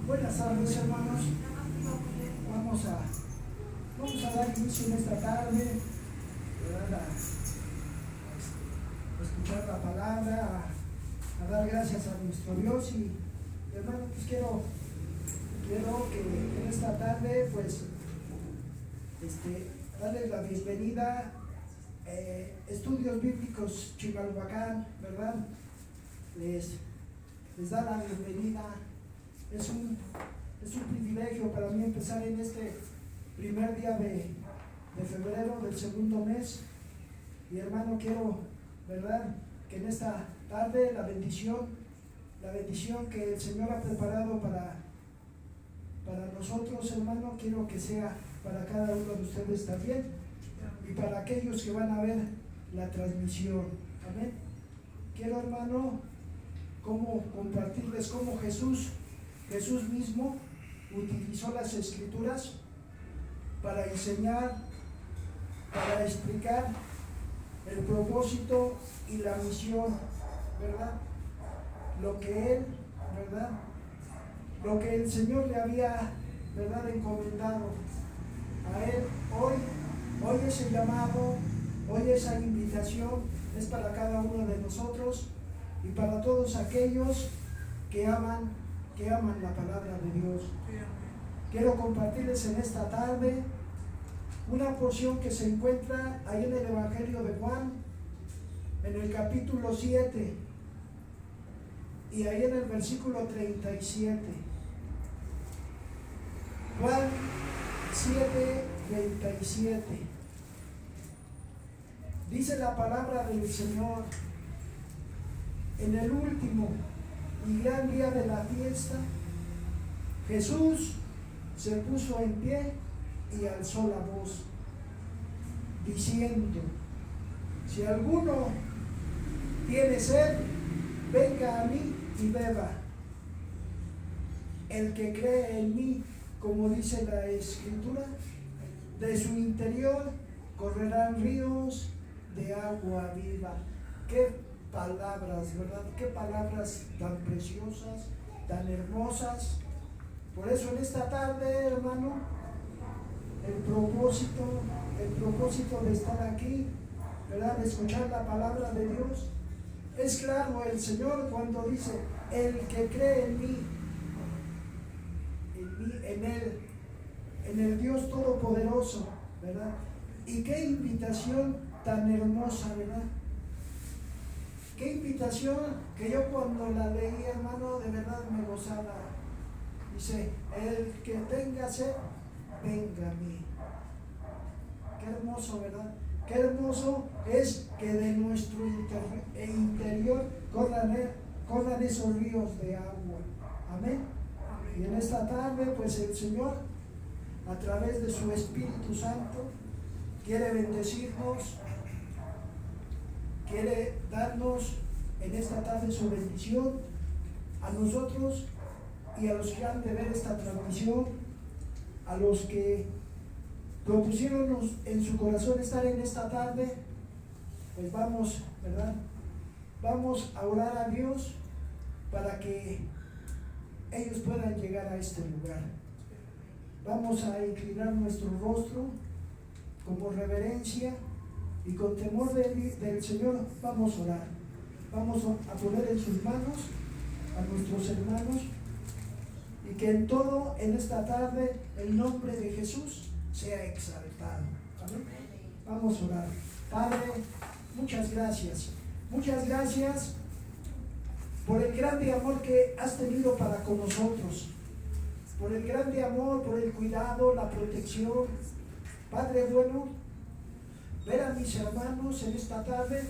Buenas tardes, hermanos. Vamos a dar inicio en esta tarde, ¿verdad? A escuchar la palabra, a dar gracias a nuestro Dios. Y hermanos, pues quiero que en esta tarde, pues, darles la bienvenida. Estudios Bíblicos Chimalhuacán, ¿verdad? Les da la bienvenida. Es un privilegio para mí empezar en este primer día de febrero del segundo mes. Y hermano, quiero, ¿verdad?, que en esta tarde la bendición que el Señor ha preparado para nosotros, hermano, quiero que sea para cada uno de ustedes también y para aquellos que van a ver la transmisión. Amén. Quiero, hermano, compartirles cómo Jesús mismo utilizó las Escrituras para enseñar, para explicar el propósito y la misión, ¿verdad? Lo que el Señor le había, ¿verdad?, encomendado a él. Hoy ese llamado, hoy esa invitación es para cada uno de nosotros y para todos aquellos que aman la palabra de Dios. Quiero compartirles en esta tarde una porción que se encuentra ahí en el Evangelio de Juan, en el capítulo 7, y ahí en el versículo 37. Juan 7, 37. Dice la palabra del Señor: en el último y gran día de la fiesta, Jesús se puso en pie y alzó la voz, diciendo: si alguno tiene sed, venga a mí y beba. El que cree en mí, como dice la Escritura, de su interior correrán ríos de agua viva. Qué palabras, ¿verdad? Qué palabras tan preciosas, tan hermosas. Por eso en esta tarde, hermano, el propósito de estar aquí, ¿verdad?, de escuchar la palabra de Dios, es claro. El Señor, cuando dice: el que cree en mí, en Él, en el Dios Todopoderoso, ¿verdad? Y qué invitación tan hermosa, ¿verdad? Qué invitación que yo cuando la leí, hermano, de verdad me gozaba. Dice: el que tenga sed, venga a mí. Qué hermoso, ¿verdad? Qué hermoso es que de nuestro interior corran esos ríos de agua. Amén. Y en esta tarde, pues el Señor, a través de su Espíritu Santo, quiere bendecirnos, quiere darnos en esta tarde su bendición a nosotros y a los que han de ver esta transmisión, a los que propusieron en su corazón estar en esta tarde. Pues vamos, ¿verdad? Vamos a orar a Dios para que ellos puedan llegar a este lugar. Vamos a inclinar nuestro rostro como reverencia y con temor del Señor. Vamos a orar. Vamos a poner en sus manos a nuestros hermanos, y que en todo, en esta tarde, el nombre de Jesús sea exaltado. ¿Amén? Vamos a orar. Padre, muchas gracias. Muchas gracias por el grande amor que has tenido para con nosotros, por el grande amor, por el cuidado, la protección. Padre bueno, ver a mis hermanos en esta tarde,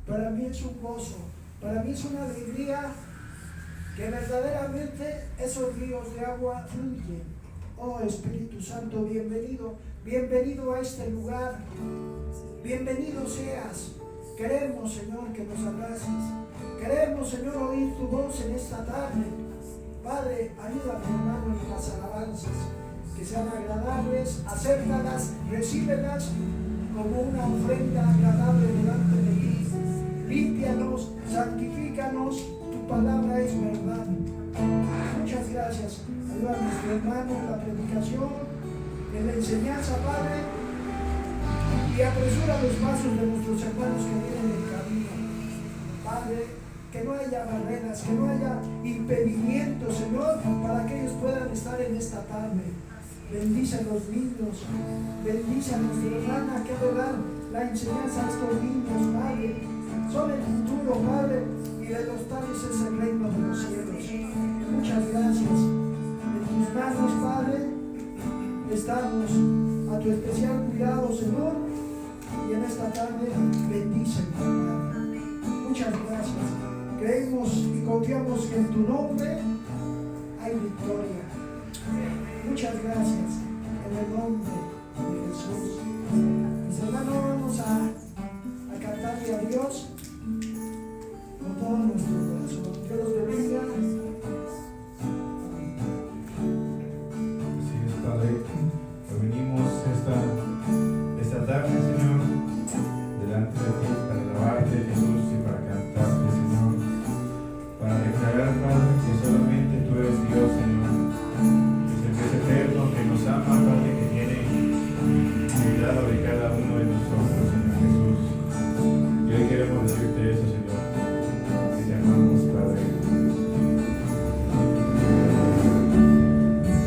para mí es un gozo, para mí es una alegría, que verdaderamente esos ríos de agua fluyen. Oh Espíritu Santo, bienvenido a este lugar, bienvenido seas. Queremos, Señor, que nos abraces, queremos, Señor, oír tu voz en esta tarde. Padre, ayuda a mi hermano en las alabanzas, que sean agradables, acéptalas, recíbelas como una ofrenda agradable delante de ti. Límpianos, santifícanos, tu palabra es verdad. Muchas gracias. Ayuda hermano en la predicación, en la enseñanza, Padre, y apresura los pasos de nuestros hermanos que vienen en camino. Padre, que no haya barreras, que no haya impedimentos, Señor, para que ellos puedan estar en esta tarde. Bendice a los niños, bendice a nuestra hermana que le dan la enseñanza a estos niños, Padre. Son el futuro, Padre, y de los tales es el reino de los cielos. Muchas gracias. En tus manos, Padre, estamos a tu especial cuidado, Señor, y en esta tarde bendícenos, Padre. Muchas gracias. Creemos y confiamos que en tu nombre hay victoria. Muchas gracias en el nombre de Jesús. Mis hermanos, vamos a cantarle a Dios con todo nuestro corazón. Dios los bendiga. Así es, Padre. Venimos esta tarde, Señor, delante de ti para alabarte, Jesús, y para cantarte, Señor, para declarar, Padre, que solamente tú eres Dios, Señor, que es eterno, que nos ama, Padre, que tiene cuidado de cada uno de nosotros, Señor Jesús. Y hoy queremos decirte eso, Señor, que te amamos, Padre.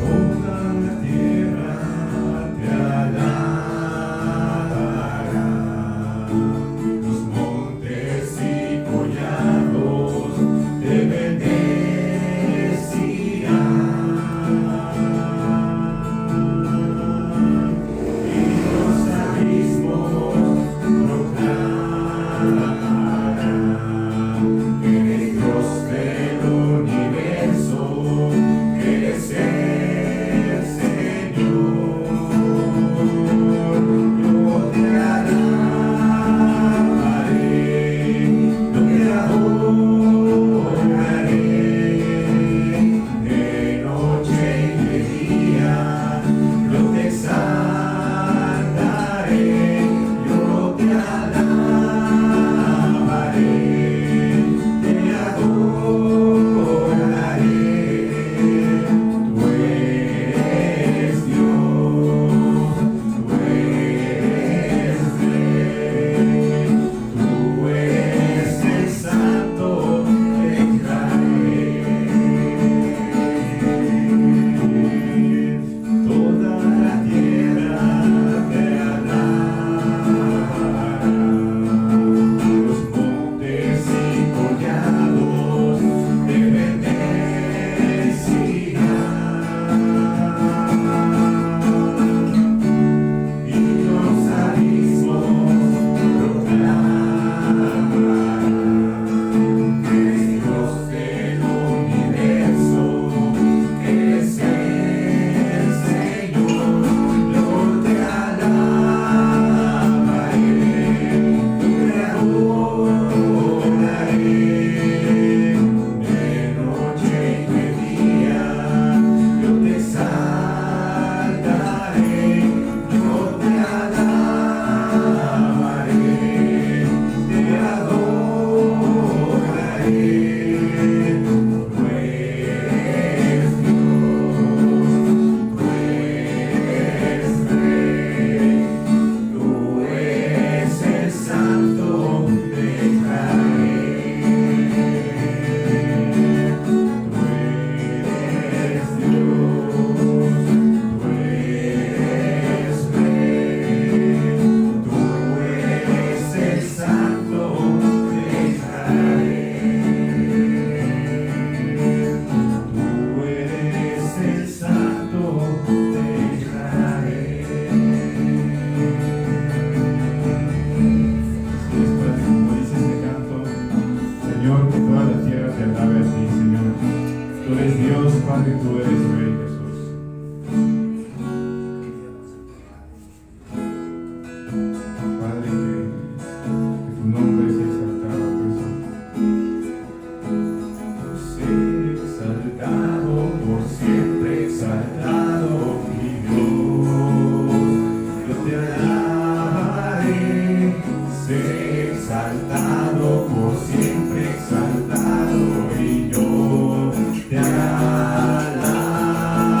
Toda la tierra te alabará, los montes y collados te bendecirán, y los abismos proclamarán que eres Dios del universo, que eres el Señor. Yo te alabaré, yo te adoraré, de noche y de día, yo te exaltaré, yo te alabaré, te adoraré. Tú eres Dios, tú eres Rey, tú eres el Santo de Israel. Toda la tierra te alabará, los montes y collados te bendecirán, y los abismos proclamarán que eres Dios del universo, que eres el Señor. Yo te alabaré, yo te adoraré, de noche y de día, yo te exaltaré, yo te alabaré, te adoraré. Tú eres Dios, tú eres Rey, tú eres el Santo de Israel. Tú eres Dios, tú eres Rey, tú eres el Santo de Israel. Tú eres el Santo de Israel. Así es, Padre, como dice este canto, Señor, que toda la tierra te alabe a ti, Señor. Tú eres Dios, Padre, tú eres Rey, Jesús. Padre, que tu nombre sea exaltado, pues. Ser exaltado, por siempre exaltado, mi Dios. Yo te alabaré, ser exaltado, por siempre exaltado, y yo te alabaré.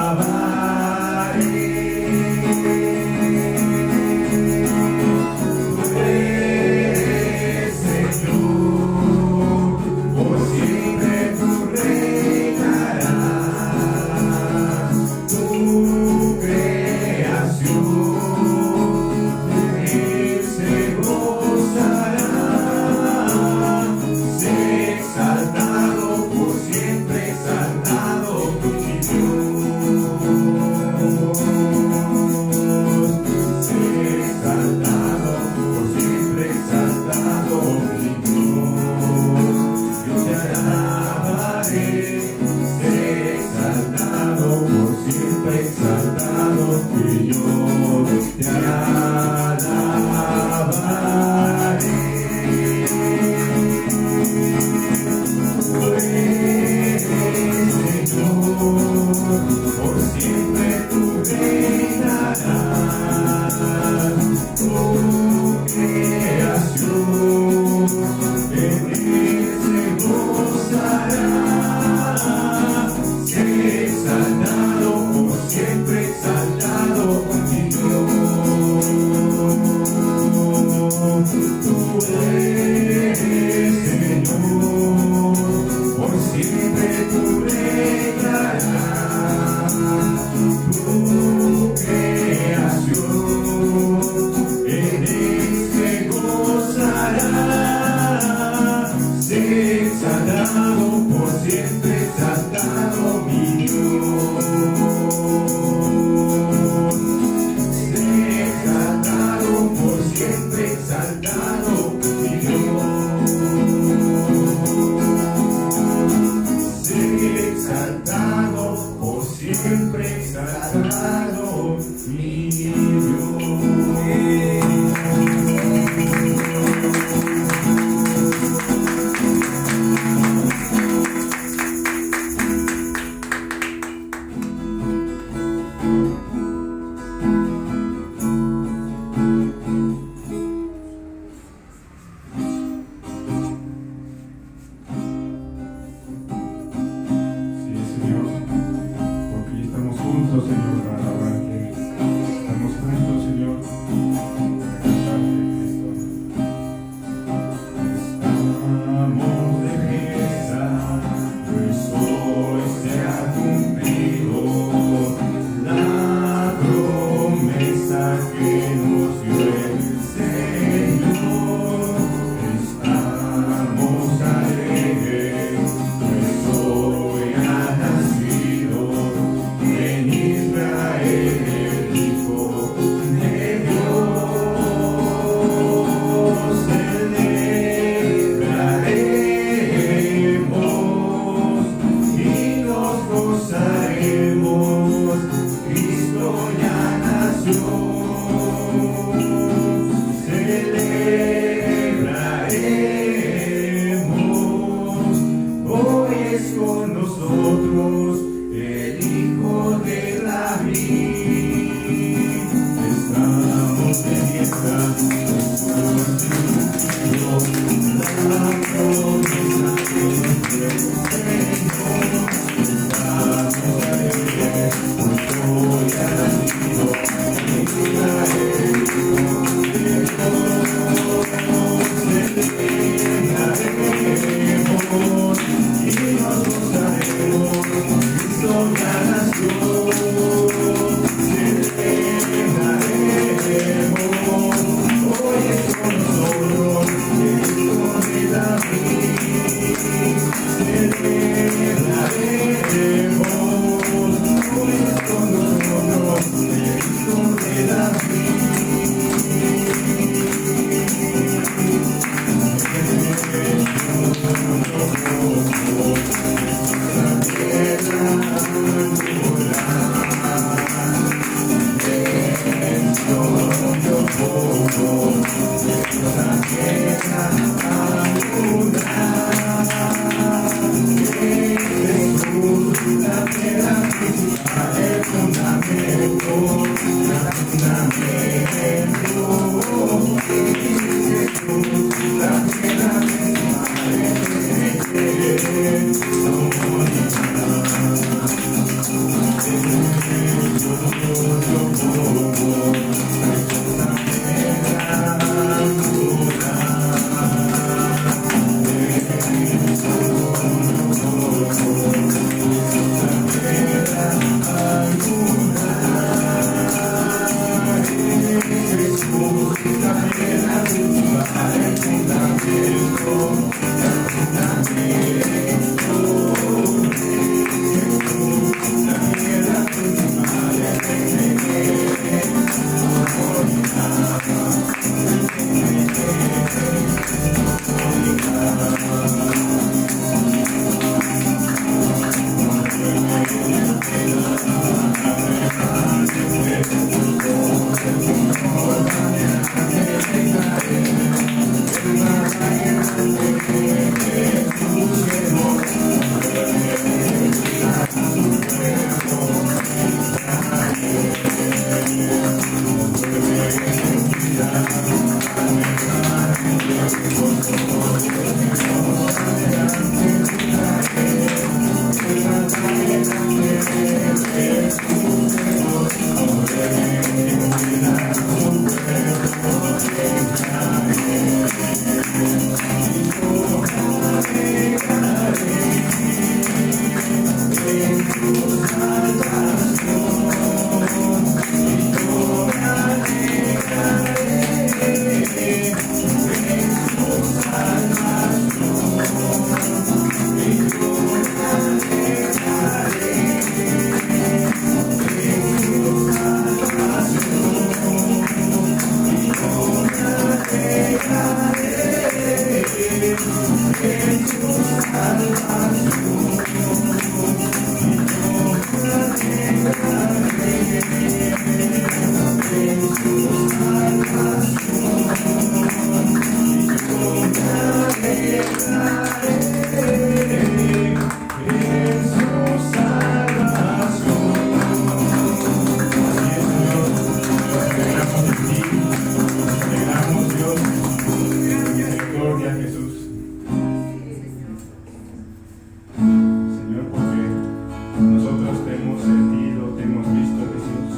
nosotros te hemos sentido, te hemos visto, Jesús,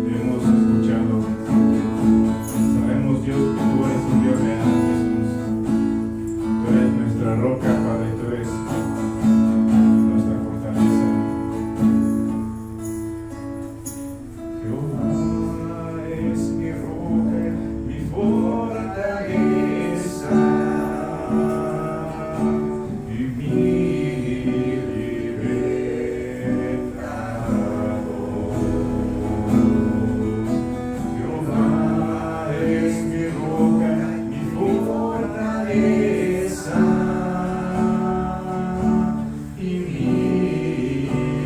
te hemos escuchado. Sabemos, Dios, que tú eres un Dios real, Jesús. Tú eres nuestra roca, Padre, tú eres nuestra fortaleza. Jehová es mi roca, mi fortaleza y mi libertador. Jehová es mi roca, mi fortaleza y mi libertador.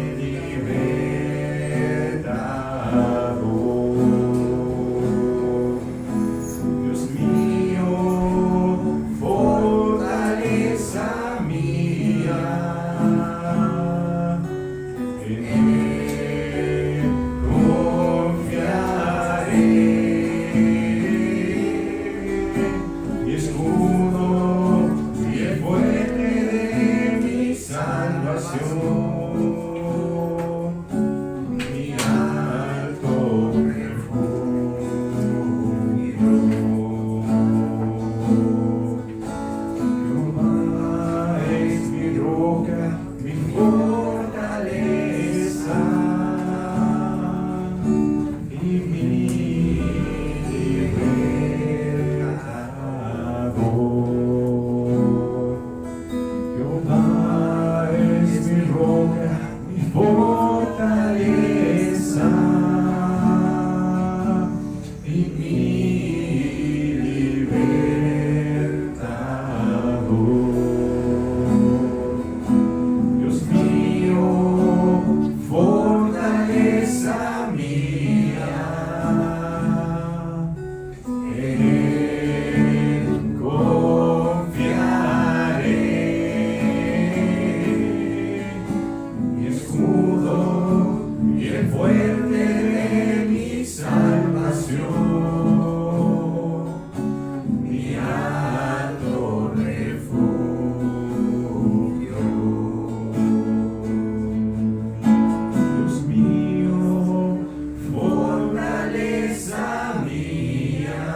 Dios mío, fortaleza mía, en él confiaré. Mi escudo y el fuerte de mi salvación, mi alto refugio. Jehová es mi roca, mi fortaleza y mi libertador. Jehová es mi roca, mi fortaleza y mi libertador. Dios mío, fortaleza mía, en él confiaré. Mi escudo y el fuerte de mi salvación, mi alto refugio. Dios mío, fortaleza mía,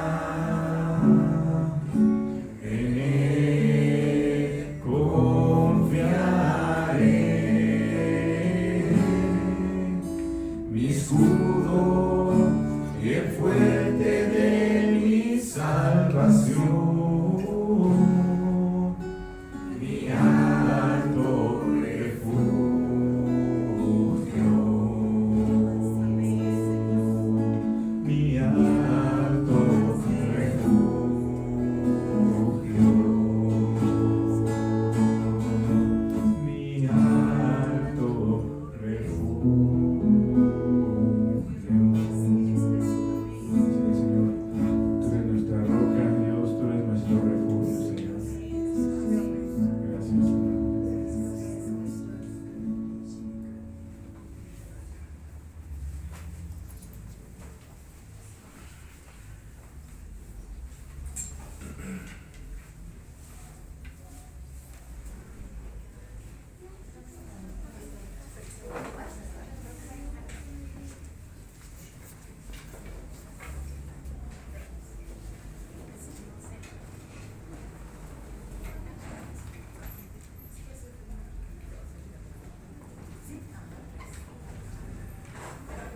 en él confiaré. Mi escudo y el fuerte de mi salvación, mi alto refugio, mi alto refugio, mi alto refugio. Sí, Señor, tú eres nuestra roca, Dios, tú eres nuestro refugio, Señor. Gracias, Señor.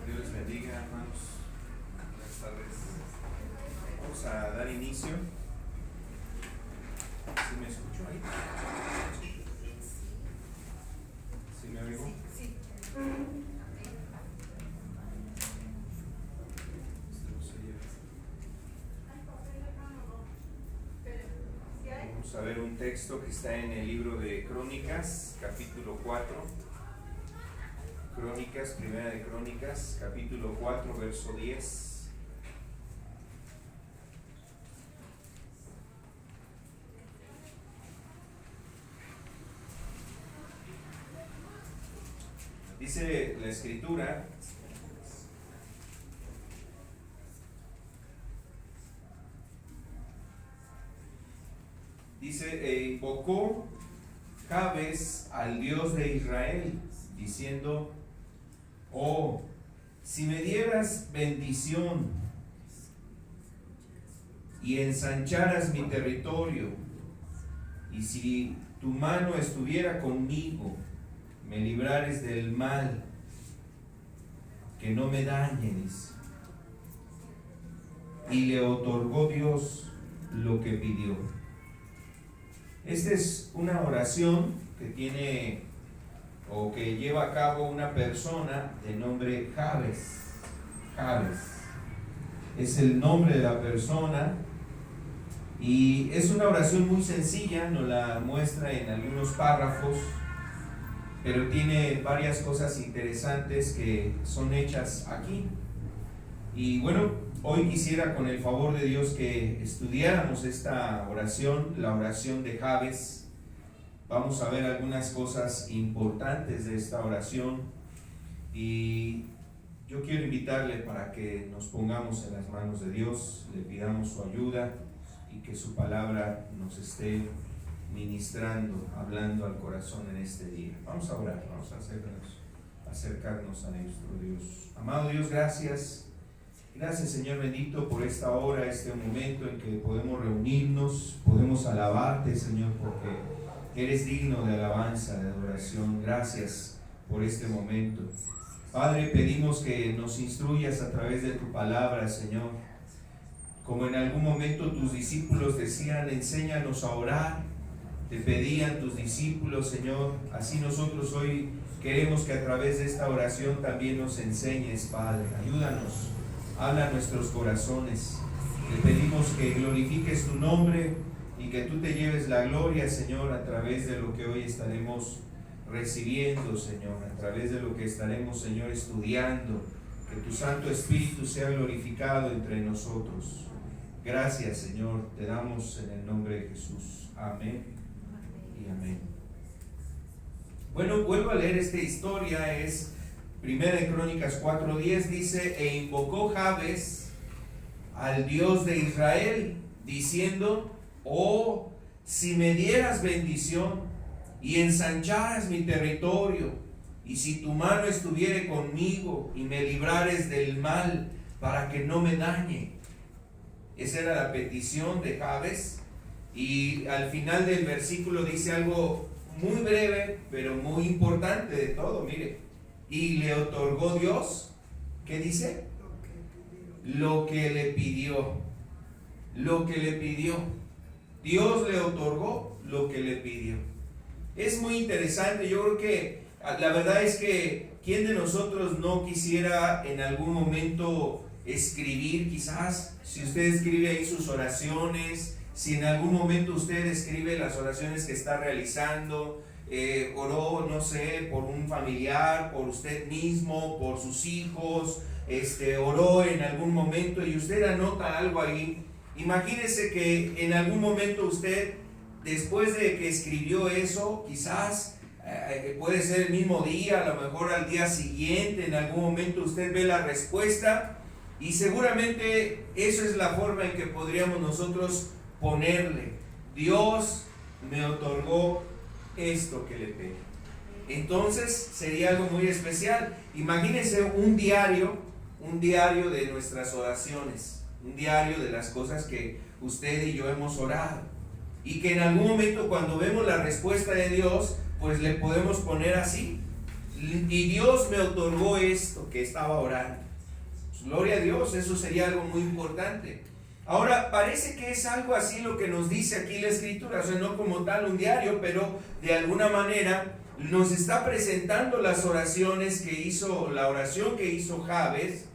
Dios les bendiga, hermanos. Buenas tardes. Vamos a dar inicio. ¿Sí me escucho ahí? ¿Sí me oigo? Vamos a ver un texto que está en el libro de Crónicas, capítulo 4. Crónicas, primera de Crónicas, capítulo 4, verso 10. Dice la escritura: dice, invocó Jabes al Dios de Israel, diciendo: Oh, si me dieras bendición y ensancharas mi territorio, y si tu mano estuviera conmigo, me librares del mal, que no me dañes. Y le otorgó Dios lo que pidió. Esta es una oración que tiene o que lleva a cabo una persona de nombre Jabes. Jabes es el nombre de la persona, y es una oración muy sencilla, nos la muestra en algunos párrafos, pero tiene varias cosas interesantes que son hechas aquí. Y bueno, hoy quisiera, con el favor de Dios, que estudiáramos esta oración, la oración de Jabes. Vamos a ver algunas cosas importantes de esta oración, y yo quiero invitarle para que nos pongamos en las manos de Dios, le pidamos su ayuda y que su palabra nos esté ministrando, hablando al corazón en este día. Vamos a orar, vamos a acercarnos a nuestro Dios. Amado Dios, gracias. Gracias, Señor bendito, por esta hora, este momento en que podemos reunirnos, podemos alabarte, Señor, porque eres digno de alabanza, de adoración. Gracias por este momento. Padre, pedimos que nos instruyas a través de tu palabra, Señor. Como en algún momento tus discípulos decían, enséñanos a orar, te pedían tus discípulos, Señor, así nosotros hoy queremos que a través de esta oración también nos enseñes, Padre. Ayúdanos, habla a nuestros corazones. Te pedimos que glorifiques tu nombre y que tú te lleves la gloria, Señor, a través de lo que hoy estaremos recibiendo, Señor, a través de lo que estaremos, Señor, estudiando. Que tu Santo Espíritu sea glorificado entre nosotros. Gracias, Señor, te damos en el nombre de Jesús. Amén y amén. Bueno, vuelvo a leer esta historia, es 1 Crónicas 4:10, dice: e invocó Jabes al Dios de Israel, diciendo: oh, si me dieras bendición y ensancharas mi territorio, y si tu mano estuviere conmigo y me librares del mal, para que no me dañe. Esa era la petición de Jabes, y al final del versículo dice algo muy breve, pero muy importante de todo. Mire, y le otorgó Dios, ¿qué dice? Lo que le pidió. Lo que le pidió. Dios le otorgó lo que le pidió. Es muy interesante. Yo creo que la verdad es que ¿quién de nosotros no quisiera en algún momento escribir? Quizás si usted escribe ahí sus oraciones, si en algún momento usted escribe las oraciones que está realizando, oró, no sé, por un familiar, por usted mismo, por sus hijos, oró en algún momento y usted anota algo ahí. Imagínese que en algún momento usted, después de que escribió eso, quizás puede ser el mismo día, a lo mejor al día siguiente, en algún momento usted ve la respuesta, y seguramente eso es la forma en que podríamos nosotros ponerle: Dios me otorgó esto que le pedí. Entonces sería algo muy especial. Imagínense un diario de nuestras oraciones, un diario de las cosas que usted y yo hemos orado, y que en algún momento, cuando vemos la respuesta de Dios, pues le podemos poner así: y Dios me otorgó esto que estaba orando. Pues, gloria a Dios, eso sería algo muy importante. Ahora, parece que es algo así lo que nos dice aquí la Escritura, o sea, no como tal un diario, pero de alguna manera nos está presentando las oraciones que hizo, la oración que hizo Jabes,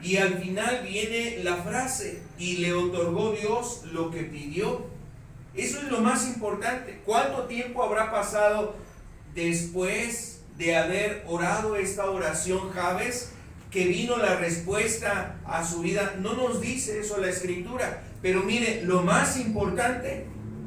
y al final viene la frase: y le otorgó Dios lo que pidió. Eso es lo más importante. ¿Cuánto tiempo habrá pasado después de haber orado esta oración Jabes, que vino la respuesta a su vida? No nos dice eso la Escritura, pero mire, lo más importante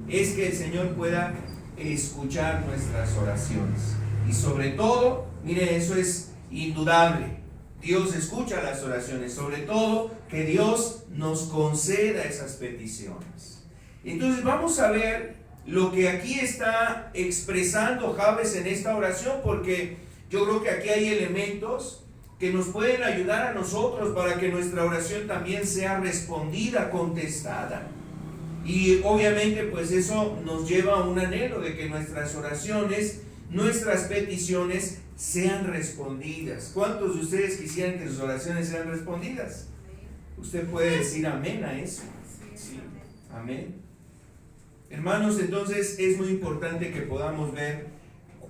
es que el Señor pueda escuchar nuestras oraciones, y sobre todo, mire, eso es indudable: Dios escucha las oraciones, sobre todo que Dios nos conceda esas peticiones. Entonces vamos a ver lo que aquí está expresando Jabes en esta oración, porque yo creo que aquí hay elementos que nos pueden ayudar a nosotros para que nuestra oración también sea respondida, contestada. Y obviamente pues eso nos lleva a un anhelo de que nuestras oraciones, nuestras peticiones sean respondidas. ¿Cuántos de ustedes quisieran que sus oraciones sean respondidas? Usted puede decir amén a eso. Sí, amén. Hermanos, entonces es muy importante que podamos ver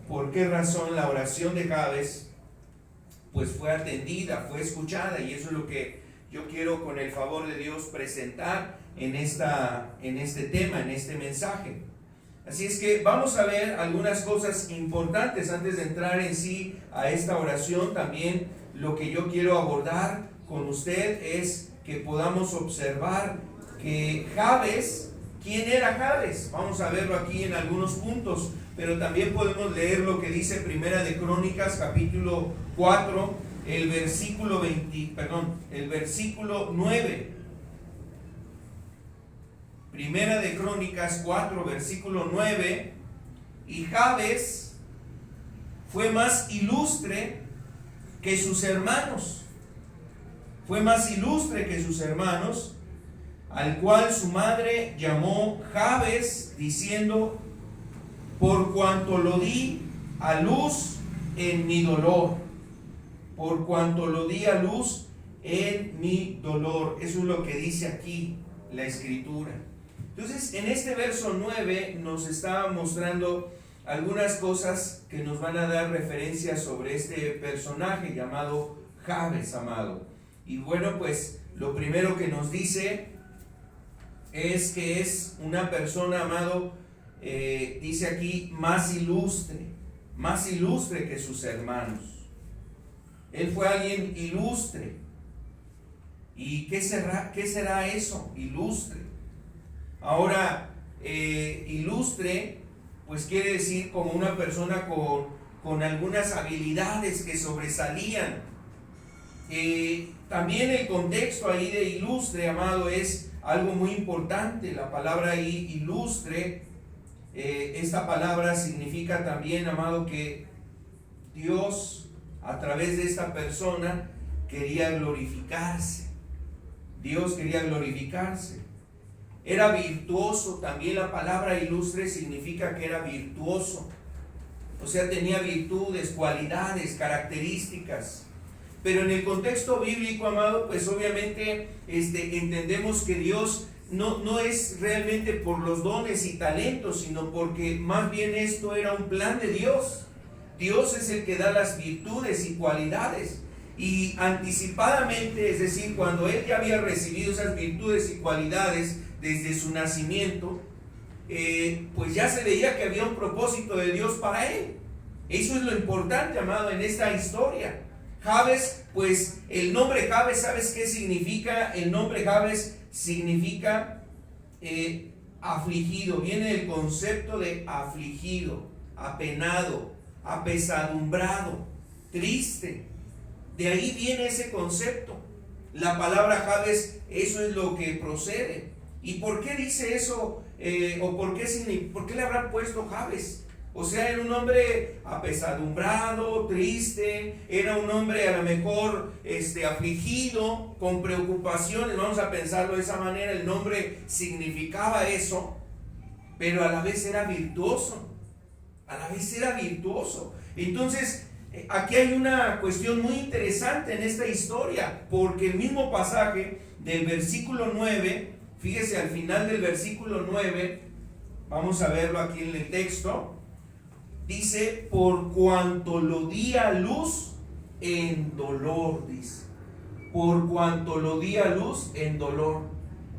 por qué razón la oración de Jabes pues fue atendida, fue escuchada, y eso es lo que yo quiero con el favor de Dios presentar en este tema, en este mensaje. Así es que vamos a ver algunas cosas importantes antes de entrar en sí a esta oración. También lo que yo quiero abordar con usted es que podamos observar que Jabes, ¿quién era Jabes? Vamos a verlo aquí en algunos puntos, pero también podemos leer lo que dice Primera de Crónicas, capítulo 4, el versículo 9. Primera de Crónicas 4, versículo 9. Y Jabes fue más ilustre que sus hermanos. Fue más ilustre que sus hermanos, al cual su madre llamó Jabes, diciendo: por cuanto lo di a luz en mi dolor. Por cuanto lo di a luz en mi dolor. Eso es lo que dice aquí la Escritura. Entonces, en este verso 9 nos está mostrando algunas cosas que nos van a dar referencia sobre este personaje llamado Jabes, amado. Y bueno, pues lo primero que nos dice es que es una persona, amado, dice aquí, más ilustre que sus hermanos. Él fue alguien ilustre. ¿Y qué será eso? Ilustre. Ahora, ilustre, pues quiere decir como una persona con algunas habilidades que sobresalían. También el contexto ahí de ilustre, amado, es algo muy importante. La palabra ahí, ilustre, esta palabra significa también, amado, que Dios, a través de esta persona, quería glorificarse. Dios quería glorificarse. Era virtuoso. También la palabra ilustre significa que era virtuoso. O sea, tenía virtudes, cualidades, características. Pero en el contexto bíblico, amado, pues obviamente entendemos que Dios no es realmente por los dones y talentos, sino porque más bien esto era un plan de Dios. Dios es el que da las virtudes y cualidades. Y anticipadamente, es decir, cuando él ya había recibido esas virtudes y cualidades desde su nacimiento, pues ya se veía que había un propósito de Dios para él. Eso es lo importante, amado, en esta historia. Jabes, pues el nombre Jabes, ¿sabes qué significa? El nombre Jabes significa afligido. Viene del concepto de afligido, apenado, apesadumbrado, triste. De ahí viene ese concepto. La palabra Jabes, eso es lo que procede. ¿Y por qué dice eso? ¿O por qué le habrán puesto Jabes? O sea, era un hombre apesadumbrado, triste, era un hombre a lo mejor afligido, con preocupaciones, vamos a pensarlo de esa manera. El nombre significaba eso, pero a la vez era virtuoso. Entonces, aquí hay una cuestión muy interesante en esta historia, porque el mismo pasaje del versículo 9, fíjese al final del versículo 9, vamos a verlo aquí en el texto. Dice, por cuanto lo di a luz en dolor, dice. Por cuanto lo di a luz en dolor.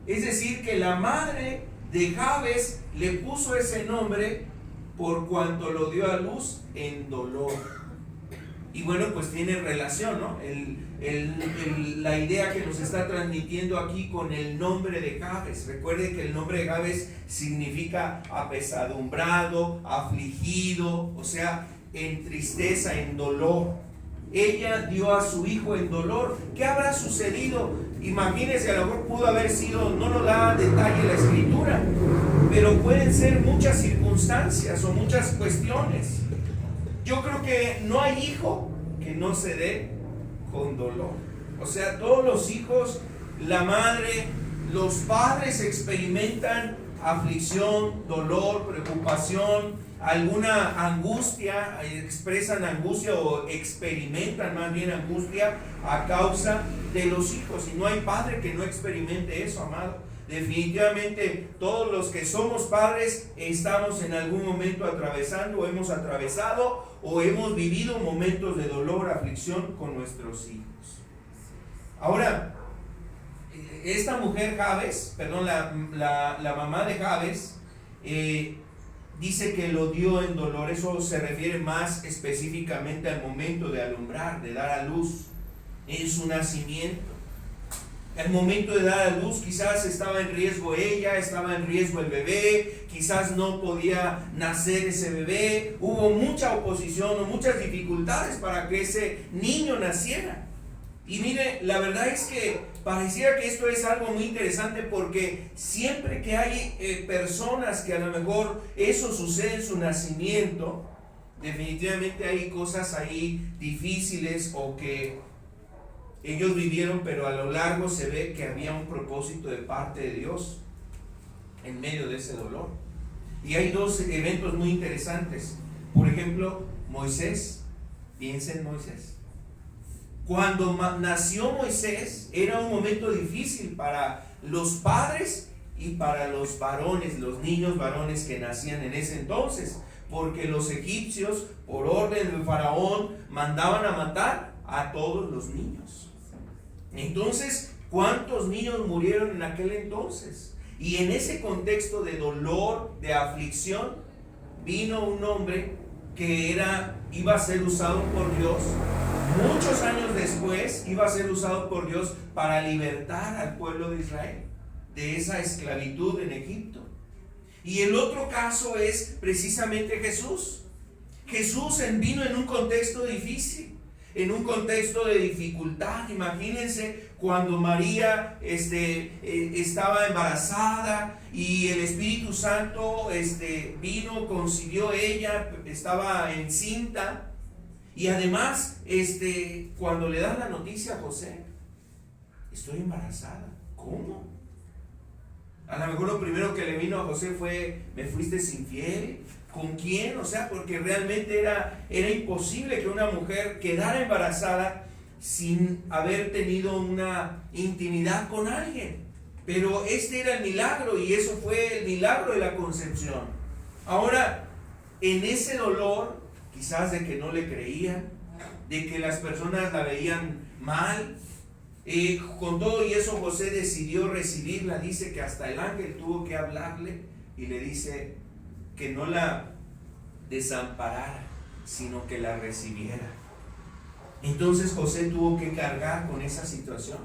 Es decir, que la madre de Jabes le puso ese nombre por cuanto lo dio a luz en dolor. Y bueno, pues tiene relación, ¿no? La idea que nos está transmitiendo aquí con el nombre de Jabes. Recuerde que el nombre de Jabes significa apesadumbrado, afligido, o sea, en tristeza, en dolor. Ella dio a su hijo en dolor. ¿Qué habrá sucedido? Imagínense, a lo mejor pudo haber sido, no nos da detalle la escritura, pero pueden ser muchas circunstancias o muchas cuestiones. Yo creo que no hay hijo que no se dé con dolor. O sea, todos los hijos, la madre, los padres experimentan aflicción, dolor, preocupación, alguna angustia, expresan angustia o experimentan más bien angustia a causa de los hijos. Y no hay padre que no experimente eso, amado. Definitivamente todos los que somos padres estamos en algún momento atravesando, o hemos atravesado, o hemos vivido momentos de dolor, aflicción con nuestros hijos. Ahora, esta mujer Jabes, perdón, la mamá de Jabes, dice que lo dio en dolor. Eso se refiere más específicamente al momento de alumbrar, de dar a luz, en su nacimiento. Al momento de dar a luz quizás estaba en riesgo ella, estaba en riesgo el bebé, quizás no podía nacer ese bebé, hubo mucha oposición o muchas dificultades para que ese niño naciera. Y mire, la verdad es que pareciera que esto es algo muy interesante, porque siempre que hay personas que a lo mejor eso sucede en su nacimiento, definitivamente hay cosas ahí difíciles o que ellos vivieron, pero a lo largo se ve que había un propósito de parte de Dios en medio de ese dolor. Y hay dos eventos muy interesantes. Por ejemplo, Moisés. Piensa en Moisés. Cuando nació Moisés era un momento difícil para los padres y para los varones, los niños varones que nacían en ese entonces, porque los egipcios, por orden del faraón, mandaban a matar a todos los niños. Entonces, ¿cuántos niños murieron en aquel entonces? Y en ese contexto de dolor, de aflicción, vino un hombre que iba a ser usado por Dios. Muchos años después iba a ser usado por Dios para libertar al pueblo de Israel de esa esclavitud en Egipto. Y el otro caso es precisamente Jesús. Jesús vino en un contexto difícil, en un contexto de dificultad. Imagínense cuando María estaba embarazada y el Espíritu Santo vino, concibió ella, estaba encinta. Y además, cuando le dan la noticia a José, estoy embarazada. ¿Cómo? A lo mejor lo primero que le vino a José fue, ¿me fuiste infiel? ¿Con quién? O sea, porque realmente era imposible que una mujer quedara embarazada sin haber tenido una intimidad con alguien. Pero era el milagro, y eso fue el milagro de la concepción. Ahora, en ese dolor, quizás de que no le creían, de que las personas la veían mal, con todo y eso José decidió recibirla. Dice que hasta el ángel tuvo que hablarle y le dice que no la desamparara, sino que la recibiera. Entonces José tuvo que cargar con esa situación.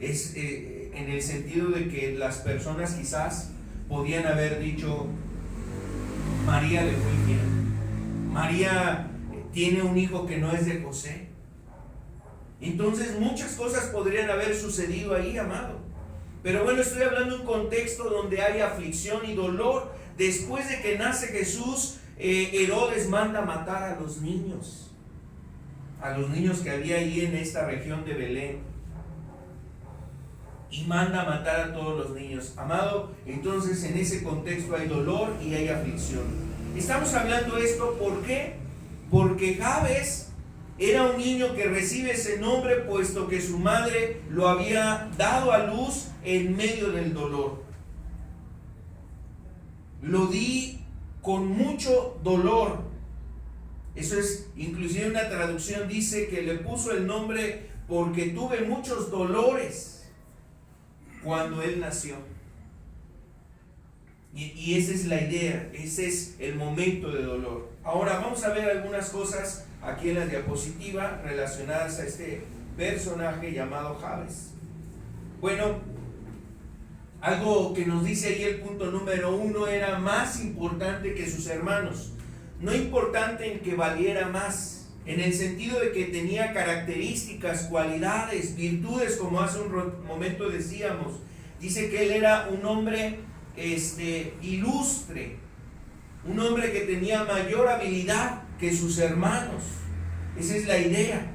Es en el sentido de que las personas quizás podían haber dicho, María le fue infiel, María tiene un hijo que no es de José. Entonces muchas cosas podrían haber sucedido ahí, amado. Pero bueno, estoy hablando de un contexto donde hay aflicción y dolor. Después de que nace Jesús, Herodes manda matar a los niños que había ahí en esta región de Belén, y manda a matar a todos los niños, amado. Entonces en ese contexto hay dolor y hay aflicción. Estamos hablando de esto, ¿por qué? Porque Jabes era un niño que recibe ese nombre puesto que su madre lo había dado a luz en medio del dolor. Lo di con mucho dolor. Eso es, inclusive una traducción dice que le puso el nombre porque tuve muchos dolores cuando él nació. Y esa es la idea, ese es el momento de dolor. Ahora vamos a ver algunas cosas aquí en la diapositiva relacionadas a este personaje llamado Jabes. Bueno, algo que nos dice ahí el punto número 1: era más importante que sus hermanos. No importante en que valiera más, en el sentido de que tenía características, cualidades, virtudes, como hace un momento decíamos. Dice que él era un hombre ilustre, un hombre que tenía mayor habilidad que sus hermanos. Esa es la idea.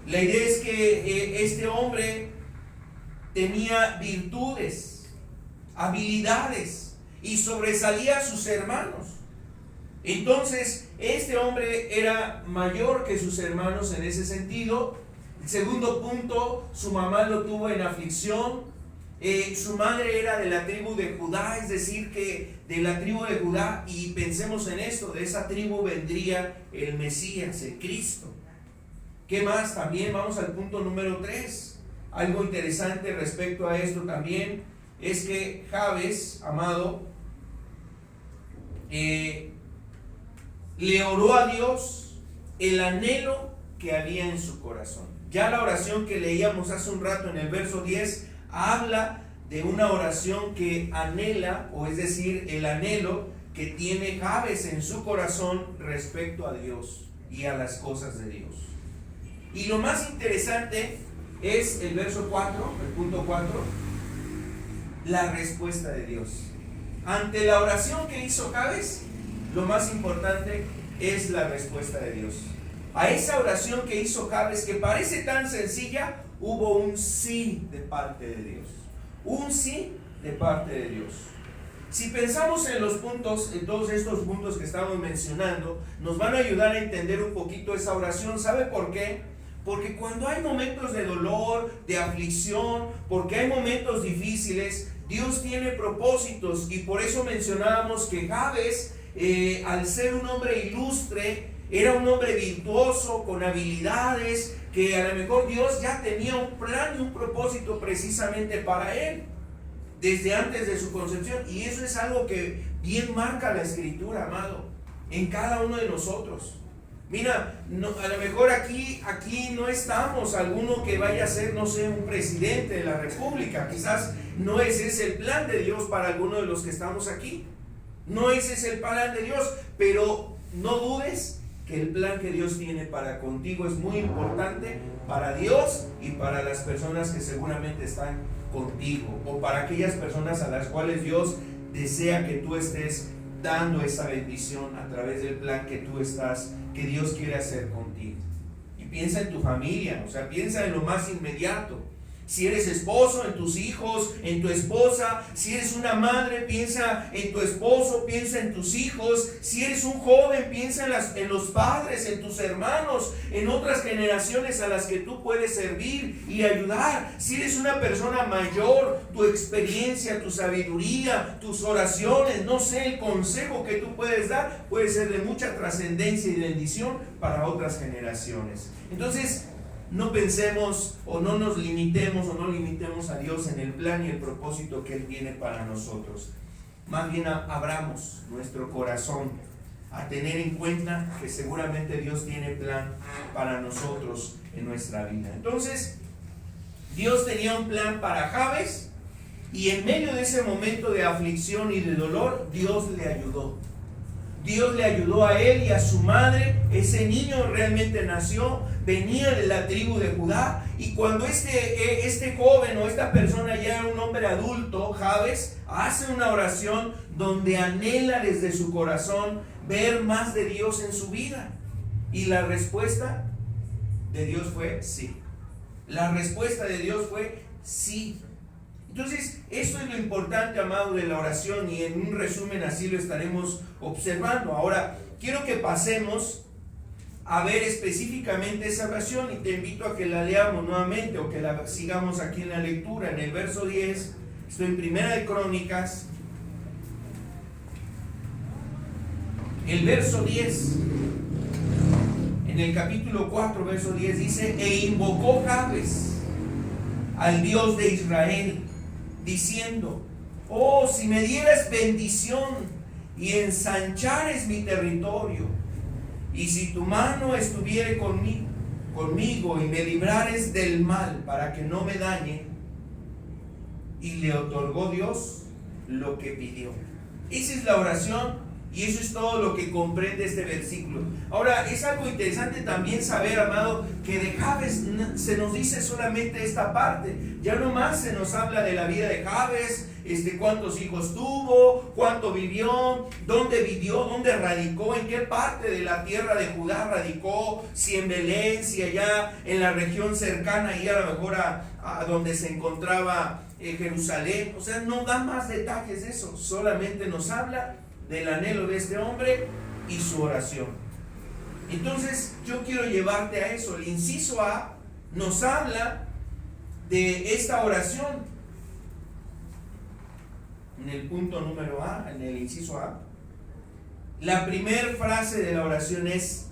La idea es que este hombre tenía virtudes, habilidades y sobresalía a sus hermanos. Entonces, este hombre era mayor que sus hermanos en ese sentido. El segundo punto, su mamá lo tuvo en aflicción. Su madre era de la tribu de Judá, es decir, que de la tribu de Judá, y pensemos en esto, de esa tribu vendría el Mesías, el Cristo. ¿Qué más? También vamos al punto número 3. Algo interesante respecto a esto también es que Jabes, amado, le oró a Dios el anhelo que había en su corazón. Ya la oración que leíamos hace un rato en el verso 10 habla de una oración que anhela, o es decir, el anhelo que tiene Jabes en su corazón respecto a Dios y a las cosas de Dios. Y lo más interesante es el verso 4, el punto 4, la respuesta de Dios. Ante la oración que hizo Jabes, lo más importante es la respuesta de Dios. A esa oración que hizo Jabes, que parece tan sencilla, hubo un sí de parte de Dios. Un sí de parte de Dios. Si pensamos en los puntos, en todos estos puntos que estamos mencionando, nos van a ayudar a entender un poquito esa oración. ¿Sabe por qué? Porque cuando hay momentos de dolor, de aflicción, porque hay momentos difíciles, Dios tiene propósitos, y por eso mencionábamos que Jabes, al ser un hombre ilustre, era un hombre virtuoso, con habilidades, que a lo mejor Dios ya tenía un plan y un propósito precisamente para él, desde antes de su concepción. Y eso es algo que bien marca la Escritura, amado, en cada uno de nosotros. Mira, a lo mejor aquí no estamos alguno que vaya a ser, no sé, un presidente de la República. Quizás no ese es el plan de Dios para alguno de los que estamos aquí. No ese es el plan de Dios, pero no dudes que el plan que Dios tiene para contigo es muy importante para Dios y para las personas que seguramente están contigo, o para aquellas personas a las cuales Dios desea que tú estés dando esa bendición a través del plan que Dios quiere hacer contigo. Y piensa en tu familia, o sea, piensa en lo más inmediato. Si eres esposo, en tus hijos, en tu esposa. Si eres una madre, piensa en tu esposo, piensa en tus hijos. Si eres un joven, piensa en los padres, en tus hermanos, en otras generaciones a las que tú puedes servir y ayudar. Si eres una persona mayor, tu experiencia, tu sabiduría, tus oraciones, no sé, el consejo que tú puedes dar puede ser de mucha trascendencia y bendición para otras generaciones. Entonces, no pensemos o no nos limitemos o no limitemos a Dios en el plan y el propósito que Él tiene para nosotros. Más bien abramos nuestro corazón a tener en cuenta que seguramente Dios tiene plan para nosotros en nuestra vida. Entonces, Dios tenía un plan para Jabes, y en medio de ese momento de aflicción y de dolor, Dios le ayudó. Dios le ayudó a él y a su madre. Ese niño realmente nació, venía de la tribu de Judá, y cuando este joven o esta persona ya era un hombre adulto, Jabes, hace una oración donde anhela desde su corazón ver más de Dios en su vida, y la respuesta de Dios fue sí. La respuesta de Dios fue sí. Entonces, esto es lo importante, amado, de la oración, y en un resumen así lo estaremos observando. Ahora, quiero que pasemos a ver específicamente esa oración, y te invito a que la leamos nuevamente o que la sigamos aquí en la lectura. En el verso 10, estoy en Primera de Crónicas, el verso 10, en el capítulo 4, verso 10 dice: e invocó Jabes al Dios de Israel, diciendo: oh, si me dieras bendición y ensanchares mi territorio, y si tu mano estuviere conmigo y me librares del mal para que no me dañe. Y le otorgó Dios lo que pidió. Esa es la oración, y eso es todo lo que comprende este versículo. Ahora, es algo interesante también saber, amado, que de Jabes se nos dice solamente esta parte. Ya no más se nos habla de la vida de Jabes, cuántos hijos tuvo, cuánto vivió, dónde radicó, en qué parte de la tierra de Judá radicó, si en Belén, si allá en la región cercana y a lo mejor a donde se encontraba Jerusalén. O sea, no da más detalles de eso, solamente nos habla del anhelo de este hombre y su oración. Entonces yo quiero llevarte a eso. El inciso A nos habla de esta oración. En el punto número A, en el inciso A, la primera frase de la oración es: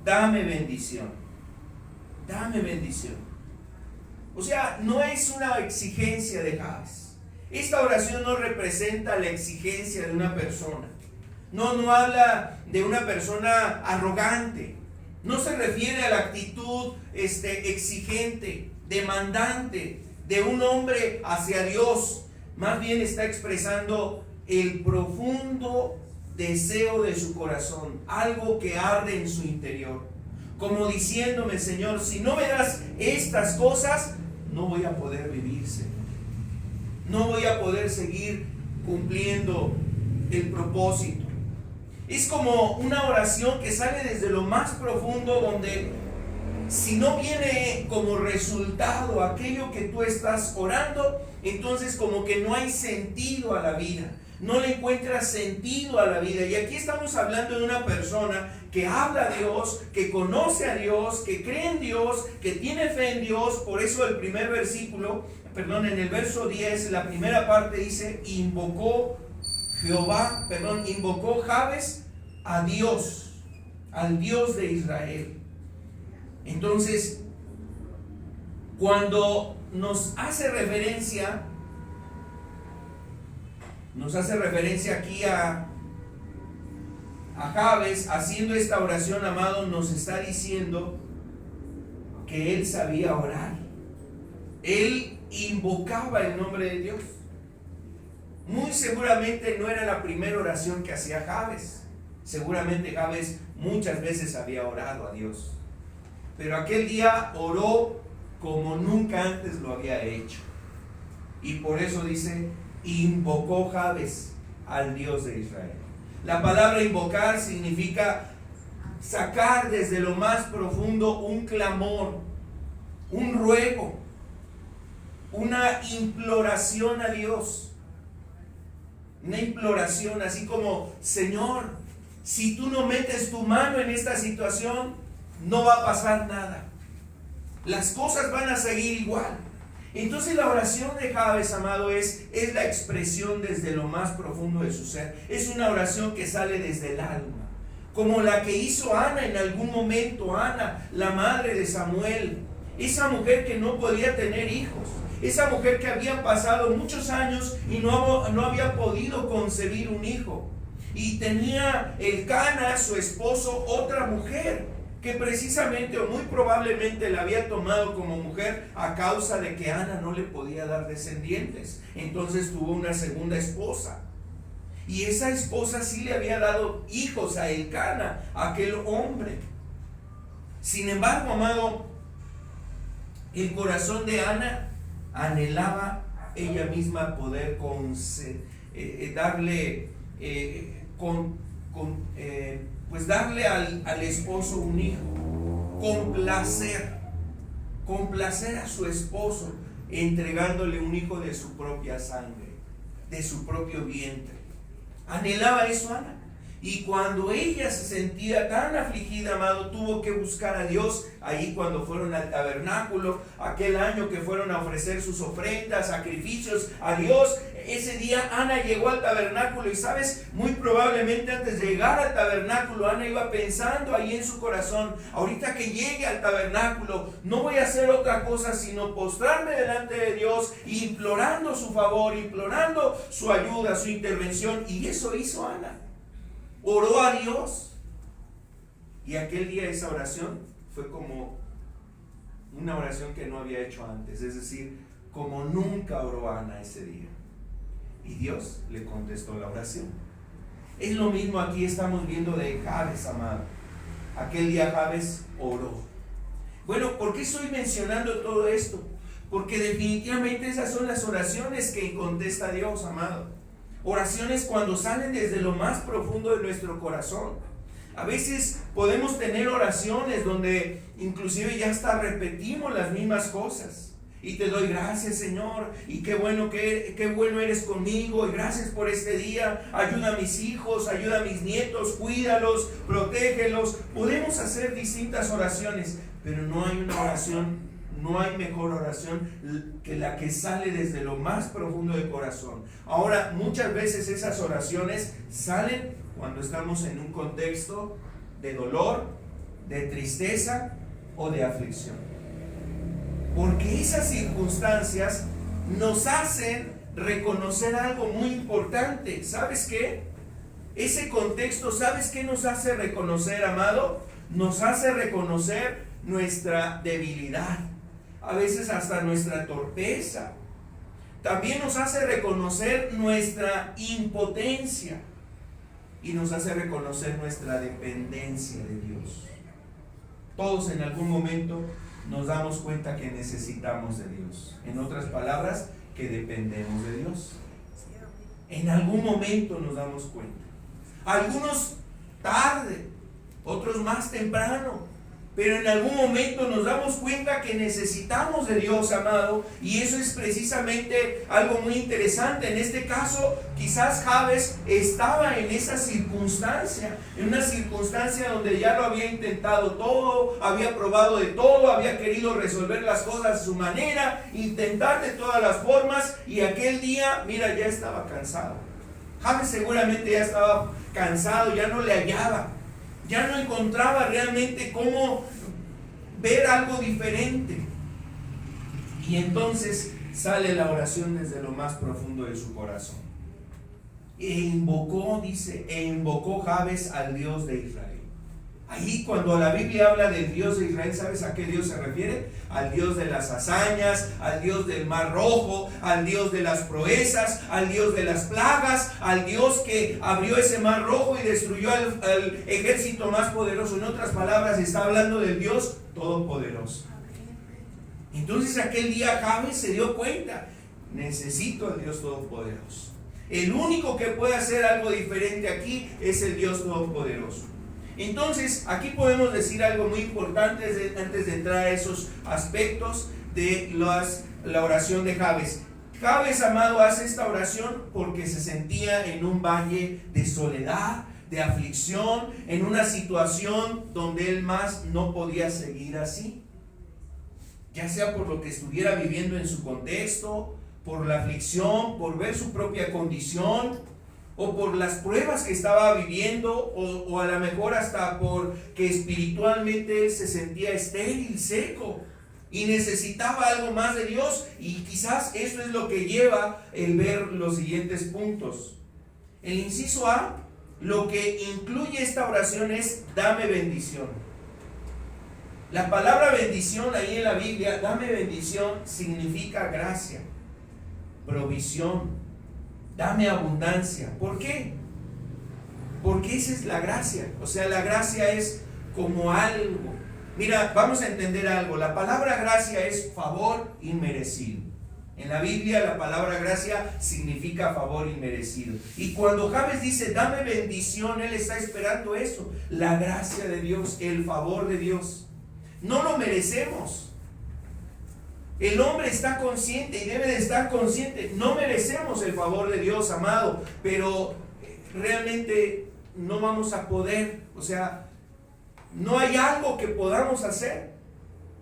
dame bendición. Dame bendición. O sea, no es una exigencia de Jabes. Esta oración no representa la exigencia de una persona. No habla de una persona arrogante. No se refiere a la actitud exigente, demandante de un hombre hacia Dios. Más bien está expresando el profundo deseo de su corazón, algo que arde en su interior. Como diciéndome: Señor, si no me das estas cosas, no voy a poder vivir, Señor. No voy a poder seguir cumpliendo el propósito. Es como una oración que sale desde lo más profundo, donde si no viene como resultado aquello que tú estás orando, entonces como que no hay sentido a la vida. No le encuentras sentido a la vida. Y aquí estamos hablando de una persona que habla a Dios, que conoce a Dios, que cree en Dios, que tiene fe en Dios. Por eso el primer versículo, en el verso 10, la primera parte dice: invocó Jabes a Dios, al Dios de Israel. Entonces, cuando nos hace referencia aquí a Jabes haciendo esta oración, amado, nos está diciendo que él sabía orar. Él invocaba el nombre de Dios. Muy seguramente no era la primera oración que hacía Jabes. Seguramente Jabes muchas veces había orado a Dios. Pero aquel día oró como nunca antes lo había hecho. Y por eso dice: invocó Jabes al Dios de Israel. La palabra invocar significa sacar desde lo más profundo un clamor, un ruego, una imploración a Dios. Una imploración, así como: Señor, si tú no metes tu mano en esta situación, no va a pasar nada. Las cosas van a seguir igual. Entonces la oración de Jabes, amado, es la expresión desde lo más profundo de su ser. Es una oración que sale desde el alma, como la que hizo Ana en algún momento. Ana, la madre de Samuel, esa mujer que no podía tener hijos, esa mujer que había pasado muchos años y no había podido concebir un hijo, y tenía Elcana, su esposo, otra mujer que precisamente o muy probablemente la había tomado como mujer a causa de que Ana no le podía dar descendientes. Entonces tuvo una segunda esposa, y esa esposa sí le había dado hijos a Elcana, aquel hombre. Sin embargo, amado, el corazón de Ana anhelaba ella misma poder darle al esposo un hijo, complacer a su esposo, entregándole un hijo de su propia sangre, de su propio vientre. Anhelaba eso Ana. Y cuando ella se sentía tan afligida, amado, tuvo que buscar a Dios. Ahí cuando fueron al tabernáculo, aquel año que fueron a ofrecer sus ofrendas, sacrificios a Dios, ese día Ana llegó al tabernáculo. Y sabes, muy probablemente antes de llegar al tabernáculo, Ana iba pensando ahí en su corazón: ahorita que llegue al tabernáculo, no voy a hacer otra cosa sino postrarme delante de Dios, implorando su favor, implorando su ayuda, su intervención. Y eso hizo Ana. Oró a Dios. Y aquel día esa oración fue como una oración que no había hecho antes. Es decir, como nunca oró Ana ese día. Y Dios le contestó la oración. Es lo mismo aquí estamos viendo de Jabes, amado. Aquel día Jabes oró. Bueno, ¿por qué estoy mencionando todo esto? porque definitivamente esas son las oraciones que contesta Dios, amado. Oraciones cuando salen desde lo más profundo de nuestro corazón. A veces podemos tener oraciones donde inclusive ya hasta repetimos las mismas cosas. Y te doy gracias, Señor, y qué bueno eres conmigo, y gracias por este día. Ayuda a mis hijos, ayuda a mis nietos, cuídalos, protégelos. Podemos hacer distintas oraciones, pero no hay una oración, no hay mejor oración que la que sale desde lo más profundo del corazón. Ahora, muchas veces esas oraciones salen cuando estamos en un contexto de dolor, de tristeza o de aflicción. Porque esas circunstancias nos hacen reconocer algo muy importante. ¿Sabes qué? Ese contexto, ¿sabes qué nos hace reconocer, amado? Nos hace reconocer nuestra debilidad, a veces hasta nuestra torpeza. También nos hace reconocer nuestra impotencia y nos hace reconocer nuestra dependencia de Dios. Todos en algún momento nos damos cuenta que necesitamos de Dios. En otras palabras, que dependemos de Dios. En algún momento nos damos cuenta. Algunos tarde, otros más temprano. Pero en algún momento nos damos cuenta que necesitamos de Dios, amado. Y eso es precisamente algo muy interesante. En este caso, quizás Jabes estaba en esa circunstancia. En una circunstancia donde ya lo había intentado todo, había probado de todo, había querido resolver las cosas a su manera, intentar de todas las formas. Y aquel día, mira, ya estaba cansado. Jabes seguramente ya estaba cansado, ya no le hallaba. Ya no encontraba realmente cómo ver algo diferente. Y entonces sale la oración desde lo más profundo de su corazón. E invocó Jabes al Dios de Israel. Ahí cuando la Biblia habla del Dios de Israel, ¿sabes a qué Dios se refiere? Al Dios de las hazañas, al Dios del Mar Rojo, al Dios de las proezas, al Dios de las plagas, al Dios que abrió ese Mar Rojo y destruyó al ejército más poderoso. En otras palabras, está hablando del Dios todopoderoso. Entonces aquel día Jabes se dio cuenta, necesito al Dios todopoderoso. El único que puede hacer algo diferente aquí es el Dios todopoderoso. Entonces, aquí podemos decir algo muy importante antes de entrar a esos aspectos de la oración de Jabes. Jabes, amado, hace esta oración porque se sentía en un valle de soledad, de aflicción, en una situación donde él más no podía seguir así. Ya sea por lo que estuviera viviendo en su contexto, por la aflicción, por ver su propia condición, o por las pruebas que estaba viviendo, o a lo mejor hasta porque espiritualmente él se sentía estéril, seco, y necesitaba algo más de Dios. Y quizás eso es lo que lleva el ver los siguientes puntos. El inciso A, lo que incluye esta oración es: dame bendición. La palabra bendición ahí en la Biblia, dame bendición, significa gracia, provisión, dame abundancia. ¿Por qué? Porque esa es la gracia. O sea, la gracia es como algo. Mira, vamos a entender algo. La palabra gracia es favor inmerecido. En la Biblia la palabra gracia significa favor inmerecido. Y cuando Jabes dice dame bendición, él está esperando eso. La gracia de Dios, el favor de Dios. No lo merecemos. El hombre está consciente y debe de estar consciente. No merecemos el favor de Dios, amado, pero realmente no vamos a poder. O sea, no hay algo que podamos hacer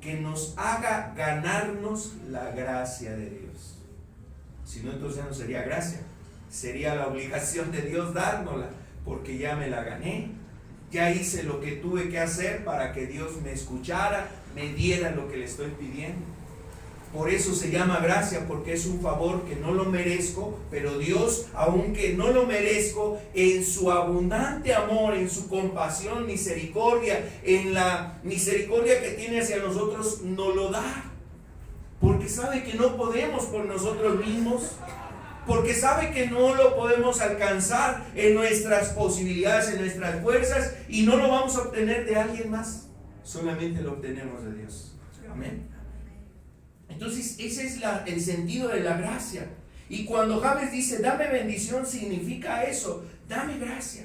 que nos haga ganarnos la gracia de Dios. Si no, entonces no sería gracia. Sería la obligación de Dios dárnosla, porque ya me la gané. Ya hice lo que tuve que hacer para que Dios me escuchara, me diera lo que le estoy pidiendo. Por eso se llama gracia, porque es un favor que no lo merezco, pero Dios, aunque no lo merezco, en su abundante amor, en su compasión, misericordia, en la misericordia que tiene hacia nosotros, nos lo da. Porque sabe que no podemos por nosotros mismos, porque sabe que no lo podemos alcanzar en nuestras posibilidades, en nuestras fuerzas, y no lo vamos a obtener de alguien más, solamente lo obtenemos de Dios. Amén. Entonces entonces ese es el sentido de la gracia. Y cuando Jabes dice, dame bendición, significa eso, dame gracia.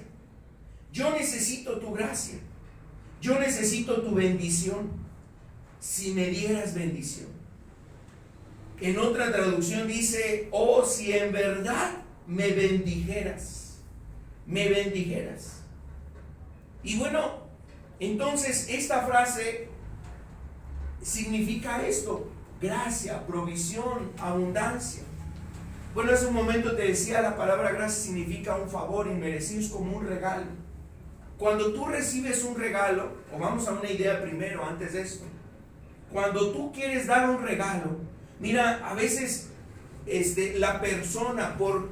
Yo necesito tu gracia. Yo necesito tu bendición. Si me dieras bendición. En otra traducción dice, oh, si en verdad me bendijeras. Me bendijeras. Y bueno, entonces esta frase significa esto: gracia, provisión, abundancia. Bueno, hace un momento te decía, la palabra gracia significa un favor inmerecido, es como un regalo. Cuando tú recibes un regalo, o vamos a una idea primero antes de esto, cuando tú quieres dar un regalo, mira, a veces la persona, por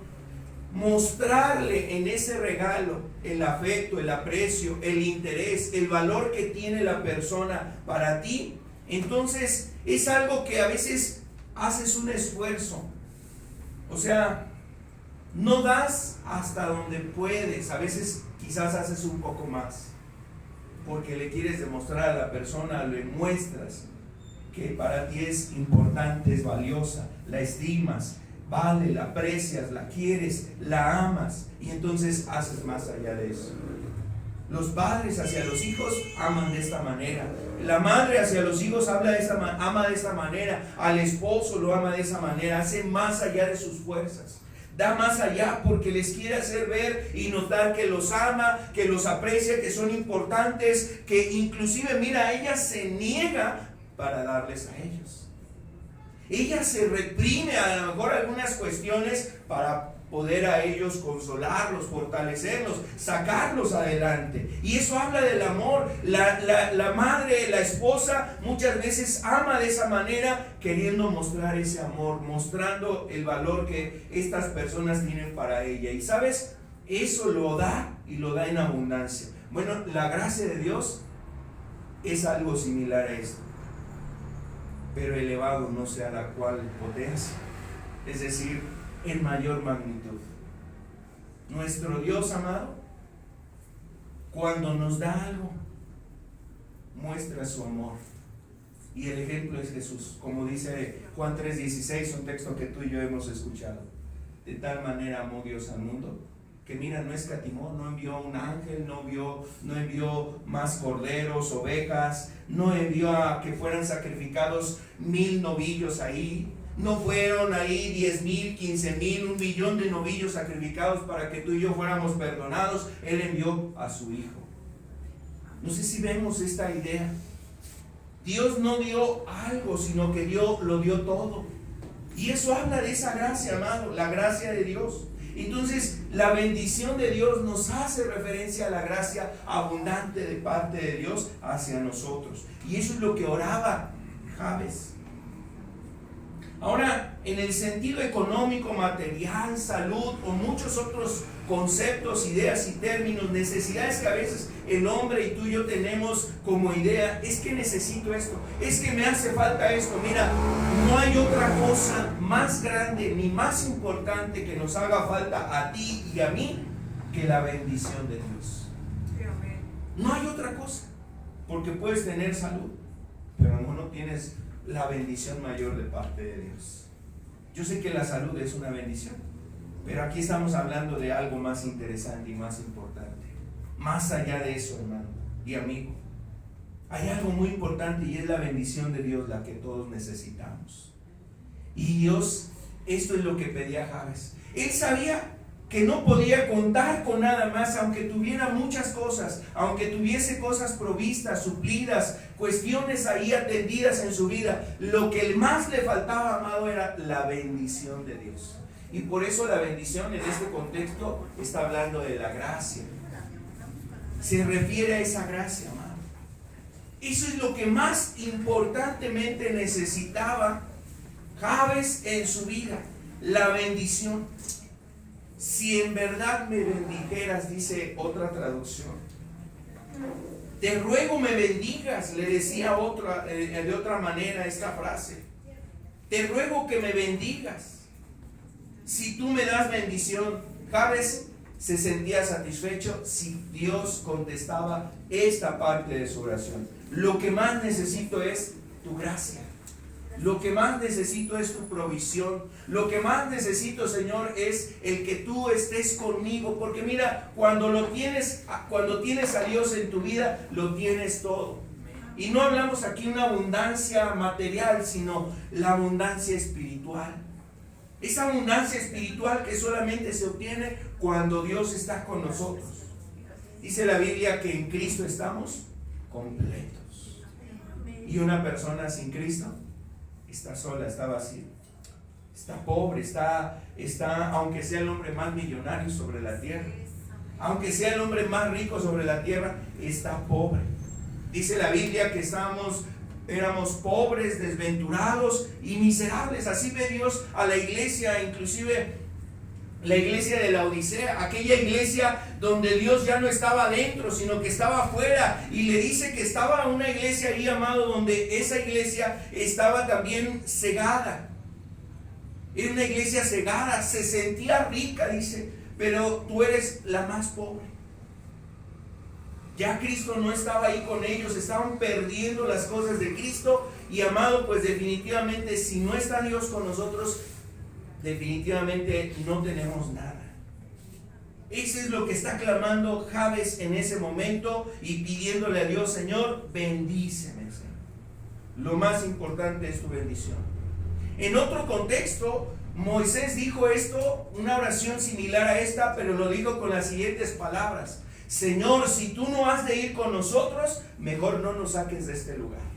mostrarle en ese regalo el afecto, el aprecio, el interés, el valor que tiene la persona para ti, entonces es algo que a veces haces un esfuerzo. O sea, no das hasta donde puedes, a veces quizás haces un poco más, porque le quieres demostrar a la persona, le muestras que para ti es importante, es valiosa, la estimas, vale, la aprecias, la quieres, la amas, y entonces haces más allá de eso. Los padres hacia los hijos aman de esta manera. La madre hacia los hijos ama de esta manera. Al esposo lo ama de esa manera. Hace más allá de sus fuerzas. Da más allá porque les quiere hacer ver y notar que los ama, que los aprecia, que son importantes, que inclusive, mira, ella se niega para darles a ellos. Ella se reprime a lo mejor algunas cuestiones para poder a ellos consolarlos, fortalecerlos, sacarlos adelante. Y eso habla del amor. La madre, la esposa, muchas veces ama de esa manera, queriendo mostrar ese amor, mostrando el valor que estas personas tienen para ella. Y sabes, eso lo da, y lo da en abundancia. Bueno, la gracia de Dios es algo similar a esto, pero elevado no sé a la cual potencia, es decir, en mayor magnitud. Nuestro Dios amado, cuando nos da algo, muestra su amor, y el ejemplo es Jesús, como dice Juan 3:16, un texto que tú y yo hemos escuchado. De tal manera amó Dios al mundo, que mira, no escatimó, no envió un ángel, no envió más corderos, ovejas, no envió a que fueran sacrificados 1000 novillos ahí. No fueron ahí 10,000, 15,000, 1,000,000 de novillos sacrificados para que tú y yo fuéramos perdonados. Él envió a su Hijo. No sé si vemos esta idea. Dios no dio algo, sino que lo dio todo. Y eso habla de esa gracia, amado, la gracia de Dios. Entonces, la bendición de Dios nos hace referencia a la gracia abundante de parte de Dios hacia nosotros. Y eso es lo que oraba Jabes. Ahora, en el sentido económico, material, salud o muchos otros conceptos, ideas y términos, necesidades que a veces el hombre y tú y yo tenemos como idea, es que necesito esto, es que me hace falta esto. Mira, no hay otra cosa más grande ni más importante que nos haga falta a ti y a mí que la bendición de Dios. No hay otra cosa, porque puedes tener salud, pero no tienes la bendición mayor de parte de Dios. Yo sé que la salud es una bendición, pero aquí estamos hablando de algo más interesante y más importante. Más allá de eso, hermano y amigo, hay algo muy importante, y es la bendición de Dios, la que todos necesitamos. Y Dios, esto es lo que pedía Jabes. Él sabía que no podía contar con nada más, aunque tuviera muchas cosas, aunque tuviese cosas provistas, suplidas, cuestiones ahí atendidas en su vida. Lo que más le faltaba, amado, era la bendición de Dios. Y por eso la bendición en este contexto está hablando de la gracia. Se refiere a esa gracia, amado. Eso es lo que más importantemente necesitaba Jabes en su vida, la bendición. Si en verdad me bendijeras, dice otra traducción. Te ruego me bendigas, le decía de otra manera esta frase. Te ruego que me bendigas. Si tú me das bendición. Jabes se sentía satisfecho si Dios contestaba esta parte de su oración. Lo que más necesito es tu gracia. Lo que más necesito es tu provisión. Lo que más necesito, Señor, es el que tú estés conmigo. Porque mira, cuando tienes a Dios en tu vida, lo tienes todo. Y no hablamos aquí de una abundancia material, sino la abundancia espiritual. Esa abundancia espiritual que solamente se obtiene cuando Dios está con nosotros. Dice la Biblia que en Cristo estamos completos. Y una persona sin Cristo está sola, está vacía, está pobre, está, aunque sea el hombre más millonario sobre la tierra, aunque sea el hombre más rico sobre la tierra, está pobre. Dice la Biblia que éramos pobres, desventurados y miserables. Así ve Dios a la iglesia, inclusive la iglesia de la Odisea, aquella iglesia donde Dios ya no estaba dentro, sino que estaba afuera, y le dice que estaba una iglesia ahí, amado, donde esa iglesia estaba también cegada. Era una iglesia cegada, se sentía rica, dice, pero tú eres la más pobre. Ya Cristo no estaba ahí con ellos, estaban perdiendo las cosas de Cristo, y amado, pues definitivamente si no está Dios con nosotros, definitivamente no tenemos nada. Eso es lo que está clamando Jabes en ese momento y pidiéndole a Dios: Señor, bendíceme, Señor. Lo más importante es tu bendición. En otro contexto, Moisés dijo esto, una oración similar a esta, pero lo dijo con las siguientes palabras: Señor, si tú no has de ir con nosotros, mejor no nos saques de este lugar.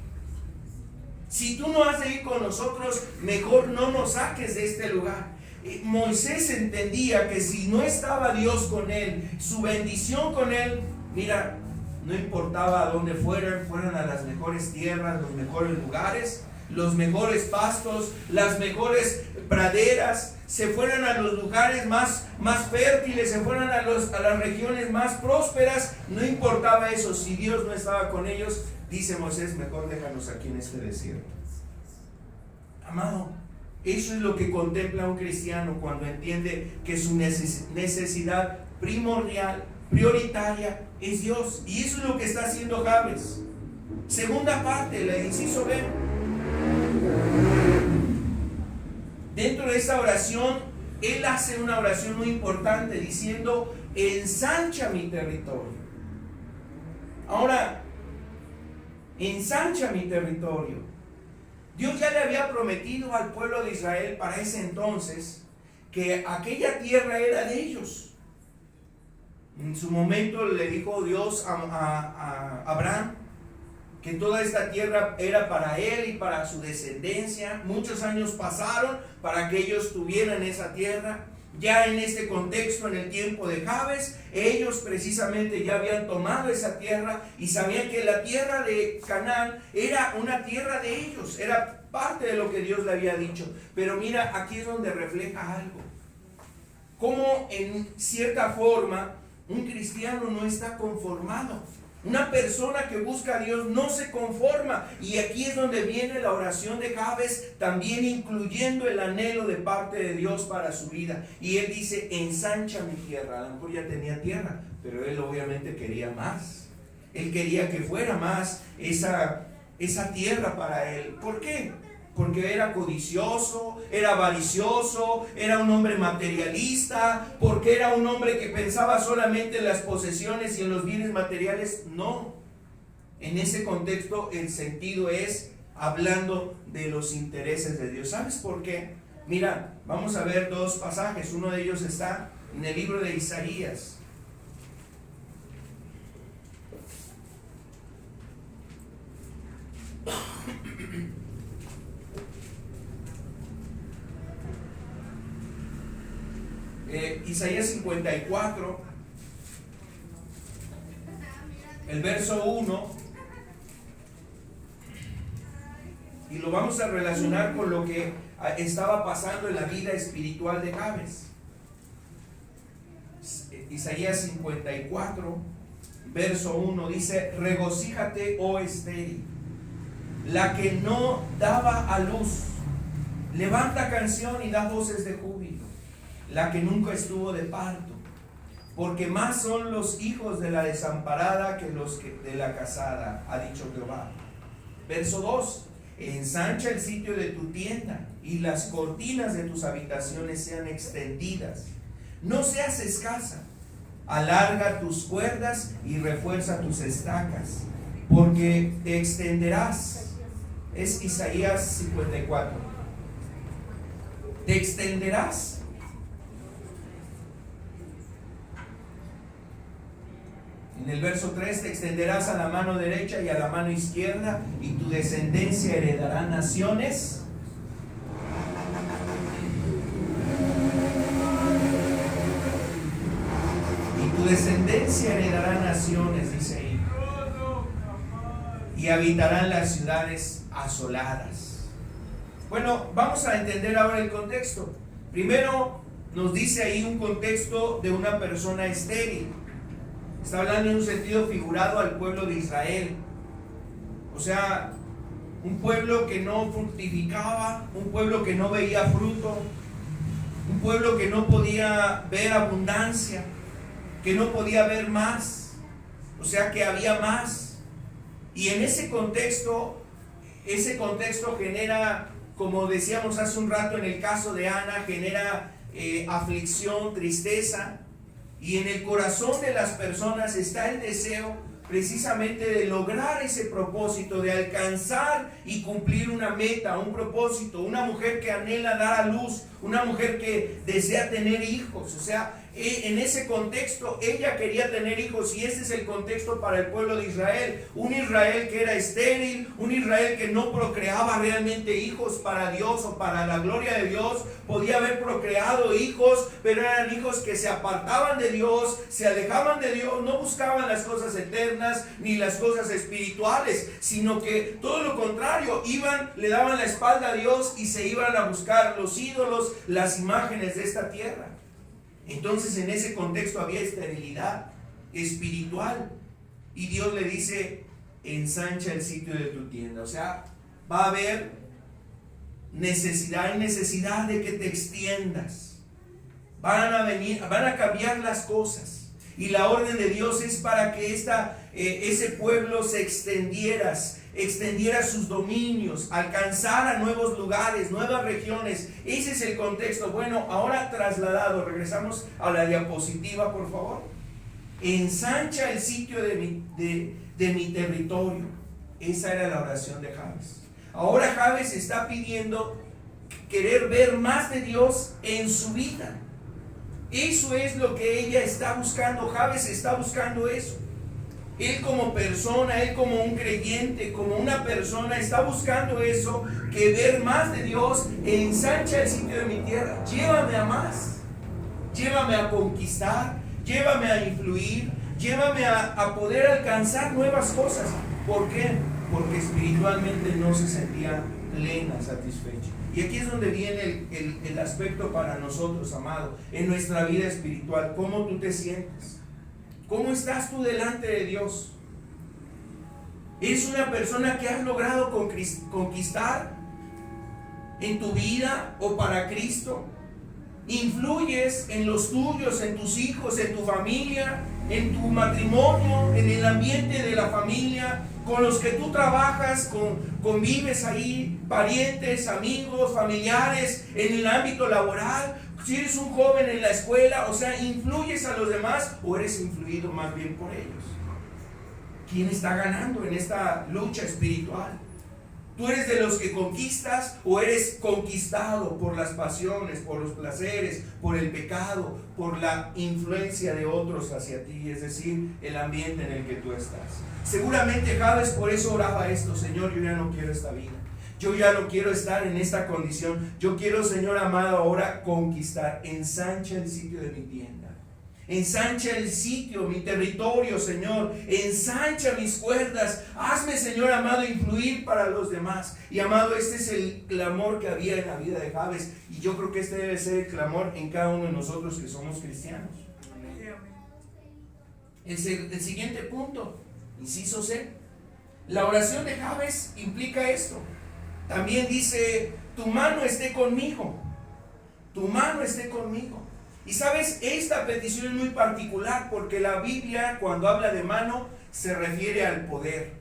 Si tú no has de ir con nosotros, mejor no nos saques de este lugar. Moisés entendía que si no estaba Dios con él, su bendición con él, mira, no importaba a dónde fueran a las mejores tierras, los mejores lugares, los mejores pastos, las mejores praderas, se fueran a los lugares más fértiles, se fueran a las regiones más prósperas, no importaba eso. Si Dios no estaba con ellos, dice Moisés, mejor déjanos aquí en este desierto. Amado, eso es lo que contempla un cristiano cuando entiende que su necesidad primordial, prioritaria, es Dios. Y eso es lo que está haciendo Jabes. Segunda parte, el inciso B. Dentro de esta oración, él hace una oración muy importante diciendo: ensancha mi territorio. Ahora, ensancha mi territorio. Dios ya le había prometido al pueblo de Israel para ese entonces que aquella tierra era de ellos. En su momento le dijo Dios a Abraham que toda esta tierra era para él y para su descendencia. Muchos años pasaron para que ellos tuvieran esa tierra. Ya en este contexto, en el tiempo de Jabes, ellos precisamente ya habían tomado esa tierra y sabían que la tierra de Canaán era una tierra de ellos, era parte de lo que Dios le había dicho. Pero mira, aquí es donde refleja algo. Cómo en cierta forma un cristiano no está conformado. Una persona que busca a Dios no se conforma, y aquí es donde viene la oración de Jabes, también incluyendo el anhelo de parte de Dios para su vida. Y él dice: ensancha mi tierra. A lo mejor ya tenía tierra, pero él obviamente quería más. Él quería que fuera más esa tierra para él. ¿Por qué? Porque era codicioso, era avaricioso, era un hombre materialista, porque era un hombre que pensaba solamente en las posesiones y en los bienes materiales. No, en ese contexto el sentido es hablando de los intereses de Dios. ¿Sabes por qué? Mira, vamos a ver dos pasajes. Uno de ellos está en el libro de Isaías. Isaías 54, el verso 1, y lo vamos a relacionar con lo que estaba pasando en la vida espiritual de Jabes. Isaías 54, verso 1 dice: regocíjate, oh estéril, la que no daba a luz, levanta canción y da voces de júbilo, la que nunca estuvo de parto, porque más son los hijos de la desamparada que los de la casada, ha dicho Jehová. Verso 2: ensancha el sitio de tu tienda y las cortinas de tus habitaciones sean extendidas. No seas escasa, alarga tus cuerdas y refuerza tus estacas, porque te extenderás. Es Isaías 54. Te extenderás. En el verso 3, te extenderás a la mano derecha y a la mano izquierda, y tu descendencia heredará naciones. Y tu descendencia heredará naciones, dice ahí. Y habitarán las ciudades asoladas. Bueno, vamos a entender ahora el contexto. Primero nos dice ahí un contexto de una persona estéril. Está hablando en un sentido figurado al pueblo de Israel. O sea, un pueblo que no fructificaba, un pueblo que no veía fruto, un pueblo que no podía ver abundancia, que no podía ver más. O sea, que había más. Y en ese contexto genera, como decíamos hace un rato en el caso de Ana, genera aflicción, tristeza. Y en el corazón de las personas está el deseo precisamente de lograr ese propósito, de alcanzar y cumplir una meta, un propósito. Una mujer que anhela dar a luz, una mujer que desea tener hijos. O sea, en ese contexto ella quería tener hijos, y ese es el contexto para el pueblo de Israel. Un Israel que era estéril, un Israel que no procreaba realmente hijos para Dios o para la gloria de Dios. Podía haber procreado hijos, pero eran hijos que se apartaban de Dios, se alejaban de Dios, no buscaban las cosas eternas ni las cosas espirituales, sino que todo lo contrario, le daban la espalda a Dios y se iban a buscar los ídolos, las imágenes de esta tierra. Entonces en ese contexto había esterilidad espiritual, y Dios le dice: ensancha el sitio de tu tienda. O sea, va a haber necesidad de que te extiendas. Van a cambiar las cosas, y la orden de Dios es para que ese pueblo se extendiera sus dominios, alcanzara nuevos lugares, nuevas regiones. Ese es el contexto. Bueno, ahora trasladado, regresamos a la diapositiva, por favor. Ensancha el sitio de mi territorio. Esa era la oración de Jabes. Ahora Jabes está pidiendo querer ver más de Dios en su vida. Eso es lo que ella está buscando. Jabes está buscando eso. Él como persona, él como un creyente, como una persona, está buscando eso, que ver más de Dios. Ensancha el sitio de mi tierra. Llévame a más. Llévame a conquistar. Llévame a influir. Llévame a poder alcanzar nuevas cosas. ¿Por qué? Porque espiritualmente no se sentía plena, satisfecha. Y aquí es donde viene el aspecto para nosotros, amado, en nuestra vida espiritual. ¿Cómo tú te sientes? ¿Cómo estás tú delante de Dios? ¿Es una persona que has logrado conquistar en tu vida o para Cristo? ¿Influyes en los tuyos, en tus hijos, en tu familia, en tu matrimonio, en el ambiente de la familia, con los que tú trabajas, convives ahí, parientes, amigos, familiares, en el ámbito laboral? Si eres un joven en la escuela, o sea, ¿influyes a los demás o eres influido más bien por ellos? ¿Quién está ganando en esta lucha espiritual? ¿Tú eres de los que conquistas o eres conquistado por las pasiones, por los placeres, por el pecado, por la influencia de otros hacia ti, es decir, el ambiente en el que tú estás? Seguramente Jabes por eso oraba esto: Señor, yo ya no quiero esta vida. Yo ya no quiero estar en esta condición. Yo quiero, Señor amado, ahora conquistar. Ensancha el sitio de mi tienda. Ensancha el sitio, mi territorio, Señor. Ensancha mis cuerdas. Hazme, Señor amado, influir para los demás. Y amado, este es el clamor que había en la vida de Jabes. Y yo creo que este debe ser el clamor en cada uno de nosotros que somos cristianos. El siguiente punto, inciso C. La oración de Jabes implica esto. También dice: tu mano esté conmigo. Tu mano esté conmigo. Y sabes, esta petición es muy particular, porque la Biblia, cuando habla de mano, se refiere al poder.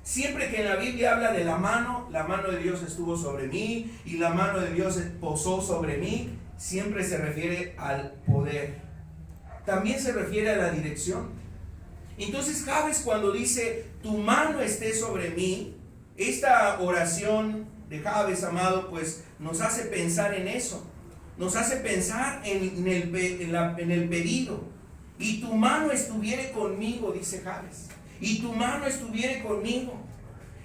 Siempre que en la Biblia habla de la mano la mano de Dios estuvo sobre mí y la mano de Dios posó sobre mí, siempre se refiere al poder. También se refiere a la dirección. Entonces Jabes, cuando dice tu mano esté sobre mí, esta oración de Jabes, amado, pues nos hace pensar en eso. Nos hace pensar en el pedido. Y tu mano estuviere conmigo, dice Jabes. Y tu mano estuviere conmigo.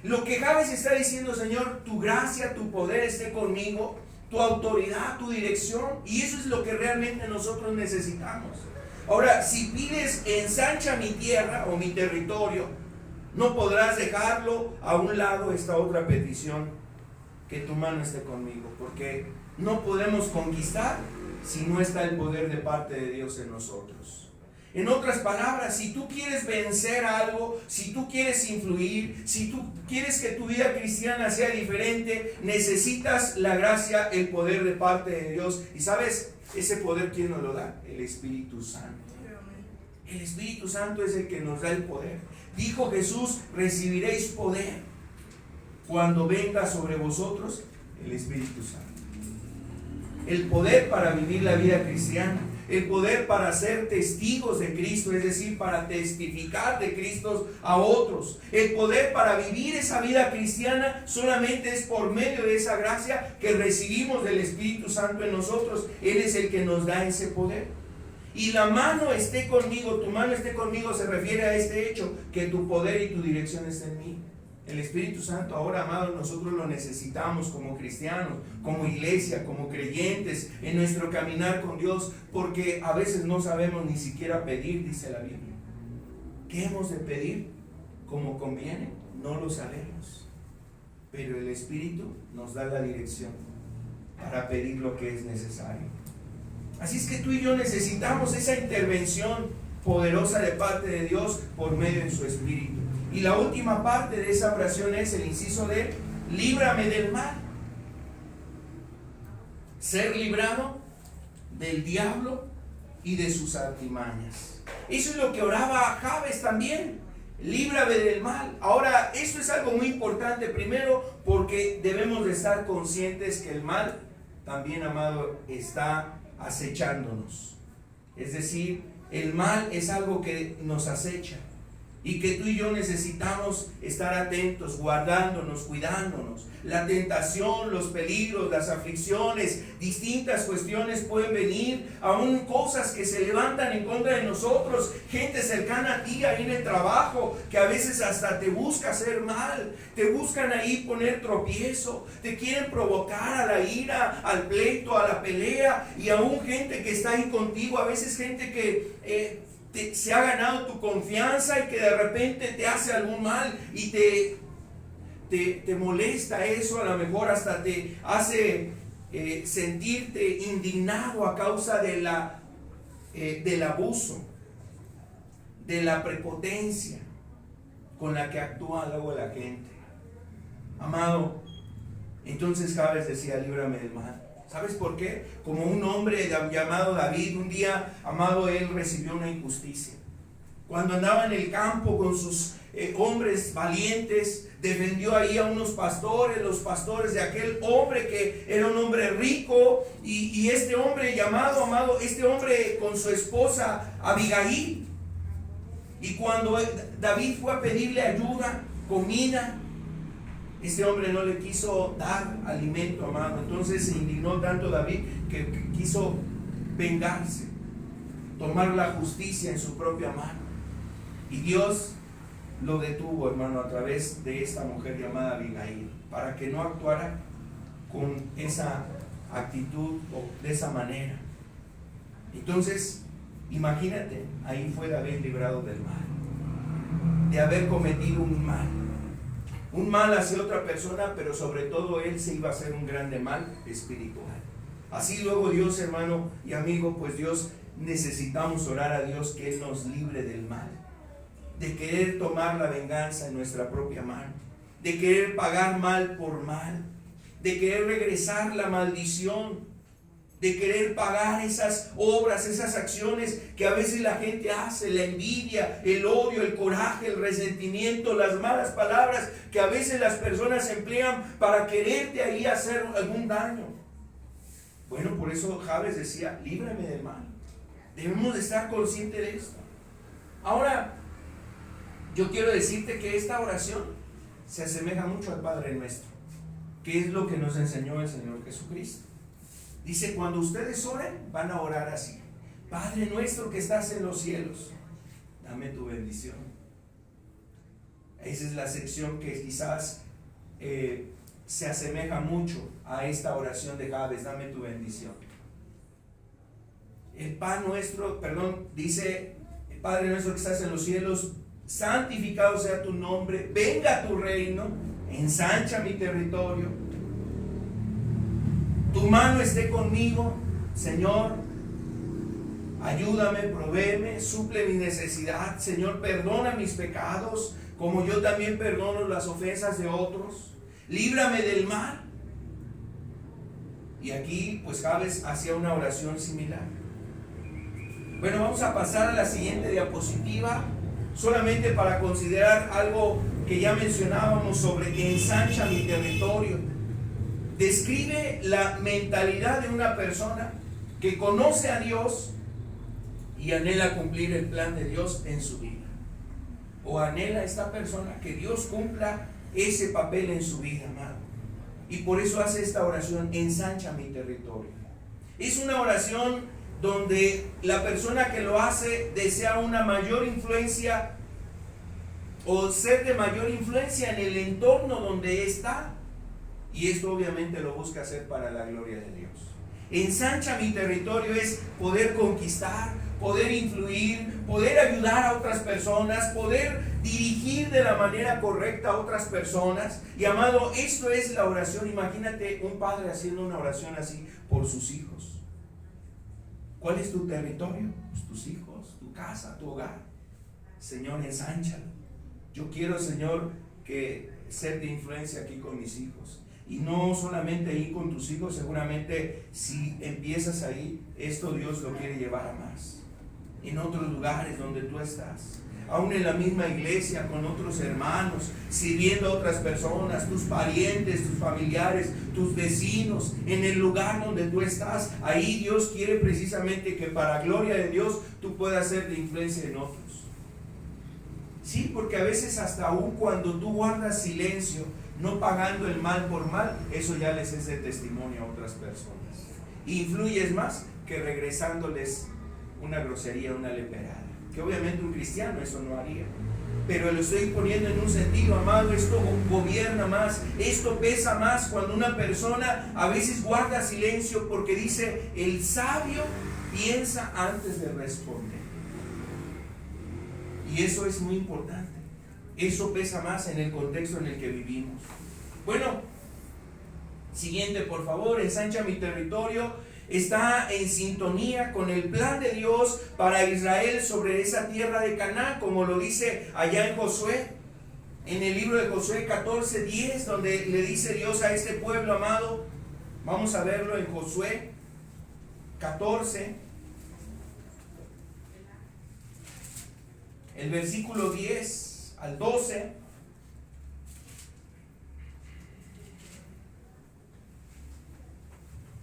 Lo que Jabes está diciendo: Señor, tu gracia, tu poder esté conmigo, tu autoridad, tu dirección. Y eso es lo que realmente nosotros necesitamos. Ahora, si pides ensancha mi tierra o mi territorio, no podrás dejarlo a un lado esta otra petición, que tu mano esté conmigo, porque no podemos conquistar si no está el poder de parte de Dios en nosotros. En otras palabras, si tú quieres vencer algo, si tú quieres influir, si tú quieres que tu vida cristiana sea diferente, necesitas la gracia, el poder de parte de Dios. Y ¿sabes? Ese poder, ¿quién nos lo da? El Espíritu Santo. El Espíritu Santo es el que nos da el poder. Dijo Jesús: recibiréis poder cuando venga sobre vosotros el Espíritu Santo. El poder para vivir la vida cristiana, el poder para ser testigos de Cristo, es decir, para testificar de Cristo a otros. El poder para vivir esa vida cristiana solamente es por medio de esa gracia que recibimos del Espíritu Santo en nosotros. Él es el que nos da ese poder. Y la mano esté conmigo, tu mano esté conmigo, se refiere a este hecho, que tu poder y tu dirección estén en mí. El Espíritu Santo ahora, amados, nosotros lo necesitamos como cristianos, como iglesia, como creyentes, en nuestro caminar con Dios, porque a veces no sabemos ni siquiera pedir, dice la Biblia. ¿Qué hemos de pedir? Como conviene, no lo sabemos. Pero el Espíritu nos da la dirección para pedir lo que es necesario. Así es que tú y yo necesitamos esa intervención poderosa de parte de Dios por medio de su Espíritu. Y la última parte de esa oración es el inciso de líbrame del mal. Ser librado del diablo y de sus artimañas. Eso es lo que oraba Jabes también. Líbrame del mal. Ahora, esto es algo muy importante. Primero, porque debemos de estar conscientes que el mal también, amado, está acechándonos. Es decir, el mal es algo que nos acecha y que tú y yo necesitamos estar atentos, guardándonos, cuidándonos. La tentación, los peligros, las aflicciones, distintas cuestiones pueden venir, aún cosas que se levantan en contra de nosotros, gente cercana a ti ahí en el trabajo, que a veces hasta te busca hacer mal, te buscan ahí poner tropiezo, te quieren provocar a la ira, al pleito, a la pelea, y aún gente que está ahí contigo, a veces gente que se ha ganado tu confianza y que de repente te hace algún mal y te molesta eso, a lo mejor hasta te hace sentirte indignado a causa de del abuso, de la prepotencia con la que actúa luego la gente. Amado, entonces Jabes decía: líbrame del mal. ¿Sabes por qué? Como un hombre llamado David, un día, amado, él recibió una injusticia. Cuando andaba en el campo con sus hombres valientes, defendió ahí a unos pastores, los pastores de aquel hombre que era un hombre rico, y este hombre llamado, amado, este hombre con su esposa Abigail. Y cuando David fue a pedirle ayuda, comida, este hombre no le quiso dar alimento, amado. Entonces se indignó tanto David que quiso vengarse, tomar la justicia en su propia mano. Y Dios lo detuvo, hermano, a través de esta mujer llamada Abigail, para que no actuara con esa actitud o de esa manera. Entonces, imagínate, ahí fue David librado del mal, de haber cometido un mal hacia otra persona, pero sobre todo él se iba a hacer un grande mal espiritual. Así luego Dios, hermano y amigo, pues Dios, necesitamos orar a Dios que Él nos libre del mal, de querer tomar la venganza en nuestra propia mano, de querer pagar mal por mal, de querer regresar la maldición de querer pagar esas obras, esas acciones que a veces la gente hace, la envidia, el odio, el coraje, el resentimiento, las malas palabras que a veces las personas emplean para quererte ahí hacer algún daño. Bueno, por eso Jabes decía, líbrame del mal. Debemos de estar conscientes de esto. Ahora, yo quiero decirte que esta oración se asemeja mucho al Padre Nuestro, que es lo que nos enseñó el Señor Jesucristo. Dice, cuando ustedes oren, van a orar así: Padre nuestro que estás en los cielos, dame tu bendición. Esa es la sección que quizás se asemeja mucho a esta oración de Jabes: dame tu bendición. El Padre nuestro, dice, Padre nuestro que estás en los cielos, santificado sea tu nombre, venga tu reino, ensancha mi territorio. Tu mano esté conmigo, Señor, ayúdame, provéeme, suple mi necesidad, Señor, perdona mis pecados, como yo también perdono las ofensas de otros, líbrame del mal. Y aquí, pues, Jabes hacía una oración similar. Bueno, vamos a pasar a la siguiente diapositiva, solamente para considerar algo que ya mencionábamos sobre ensancha mi territorio. Describe la mentalidad de una persona que conoce a Dios y anhela cumplir el plan de Dios en su vida. O anhela esta persona que Dios cumpla ese papel en su vida, amado. Y por eso hace esta oración: ensancha mi territorio. Es una oración donde la persona que lo hace desea una mayor influencia o ser de mayor influencia en el entorno donde está. Y esto obviamente lo busca hacer para la gloria de Dios. Ensancha mi territorio es poder conquistar, poder influir, poder ayudar a otras personas, poder dirigir de la manera correcta a otras personas. Y amado, esto es la oración. Imagínate un padre haciendo una oración así por sus hijos. ¿Cuál es tu territorio? Pues tus hijos, tu casa, tu hogar. Señor, ensánchalo. Yo quiero, Señor, que ser de influencia aquí con mis hijos. Y no solamente ahí con tus hijos, seguramente si empiezas ahí, esto Dios lo quiere llevar a más. En otros lugares donde tú estás, aún en la misma iglesia, con otros hermanos, sirviendo a otras personas, tus parientes, tus familiares, tus vecinos, en el lugar donde tú estás, ahí Dios quiere precisamente que para gloria de Dios tú puedas ser de influencia en otros. Sí, porque a veces hasta aún cuando tú guardas silencio, no pagando el mal por mal, eso ya les es de testimonio a otras personas. Influyes más que regresándoles una grosería, una leperada, que obviamente un cristiano eso no haría. Pero lo estoy poniendo en un sentido, amado, esto gobierna más, esto pesa más cuando una persona a veces guarda silencio, porque dice, el sabio piensa antes de responder. Y eso es muy importante. Eso pesa más en el contexto en el que vivimos. Bueno, siguiente por favor. Ensancha mi territorio. Está en sintonía con el plan de Dios para Israel sobre esa tierra de Canaán, como lo dice allá en Josué, en el libro de Josué 14:10, donde le dice Dios a este pueblo amado. Vamos a verlo en Josué 14, el versículo 10 al 12.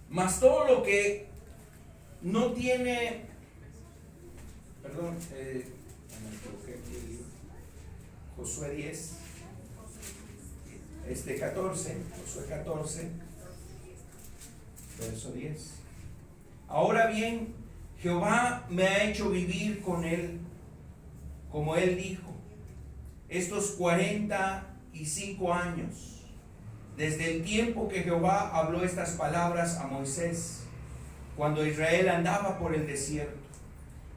Mas todo lo que no tiene, Josué 10, 14, Josué 14, verso 10. Ahora bien, Jehová me ha hecho vivir con él, como él dijo, estos 45 años, desde el tiempo que Jehová habló estas palabras a Moisés, cuando Israel andaba por el desierto.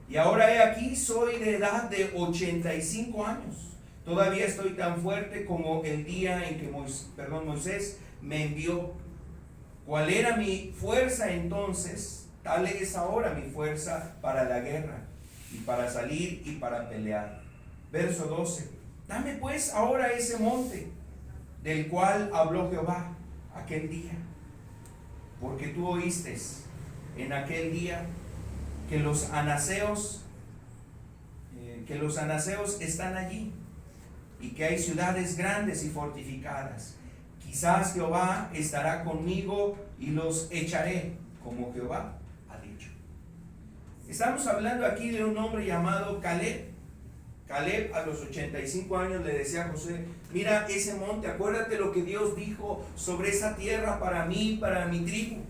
Y ahora he aquí, soy de edad de 85 años. Todavía estoy tan fuerte como el día en que Moisés me envió. ¿Cuál era mi fuerza entonces? Tal es ahora mi fuerza para la guerra, y para salir y para pelear. Verso 12. Dame pues ahora ese monte del cual habló Jehová aquel día, porque tú oíste en aquel día que los anaseos están allí y que hay ciudades grandes y fortificadas. Quizás Jehová estará conmigo y los echaré, como Jehová ha dicho. Estamos hablando aquí de un hombre llamado Caleb. Caleb a los 85 años le decía a Josué: mira ese monte, acuérdate lo que Dios dijo sobre esa tierra para mí, para mi tribu.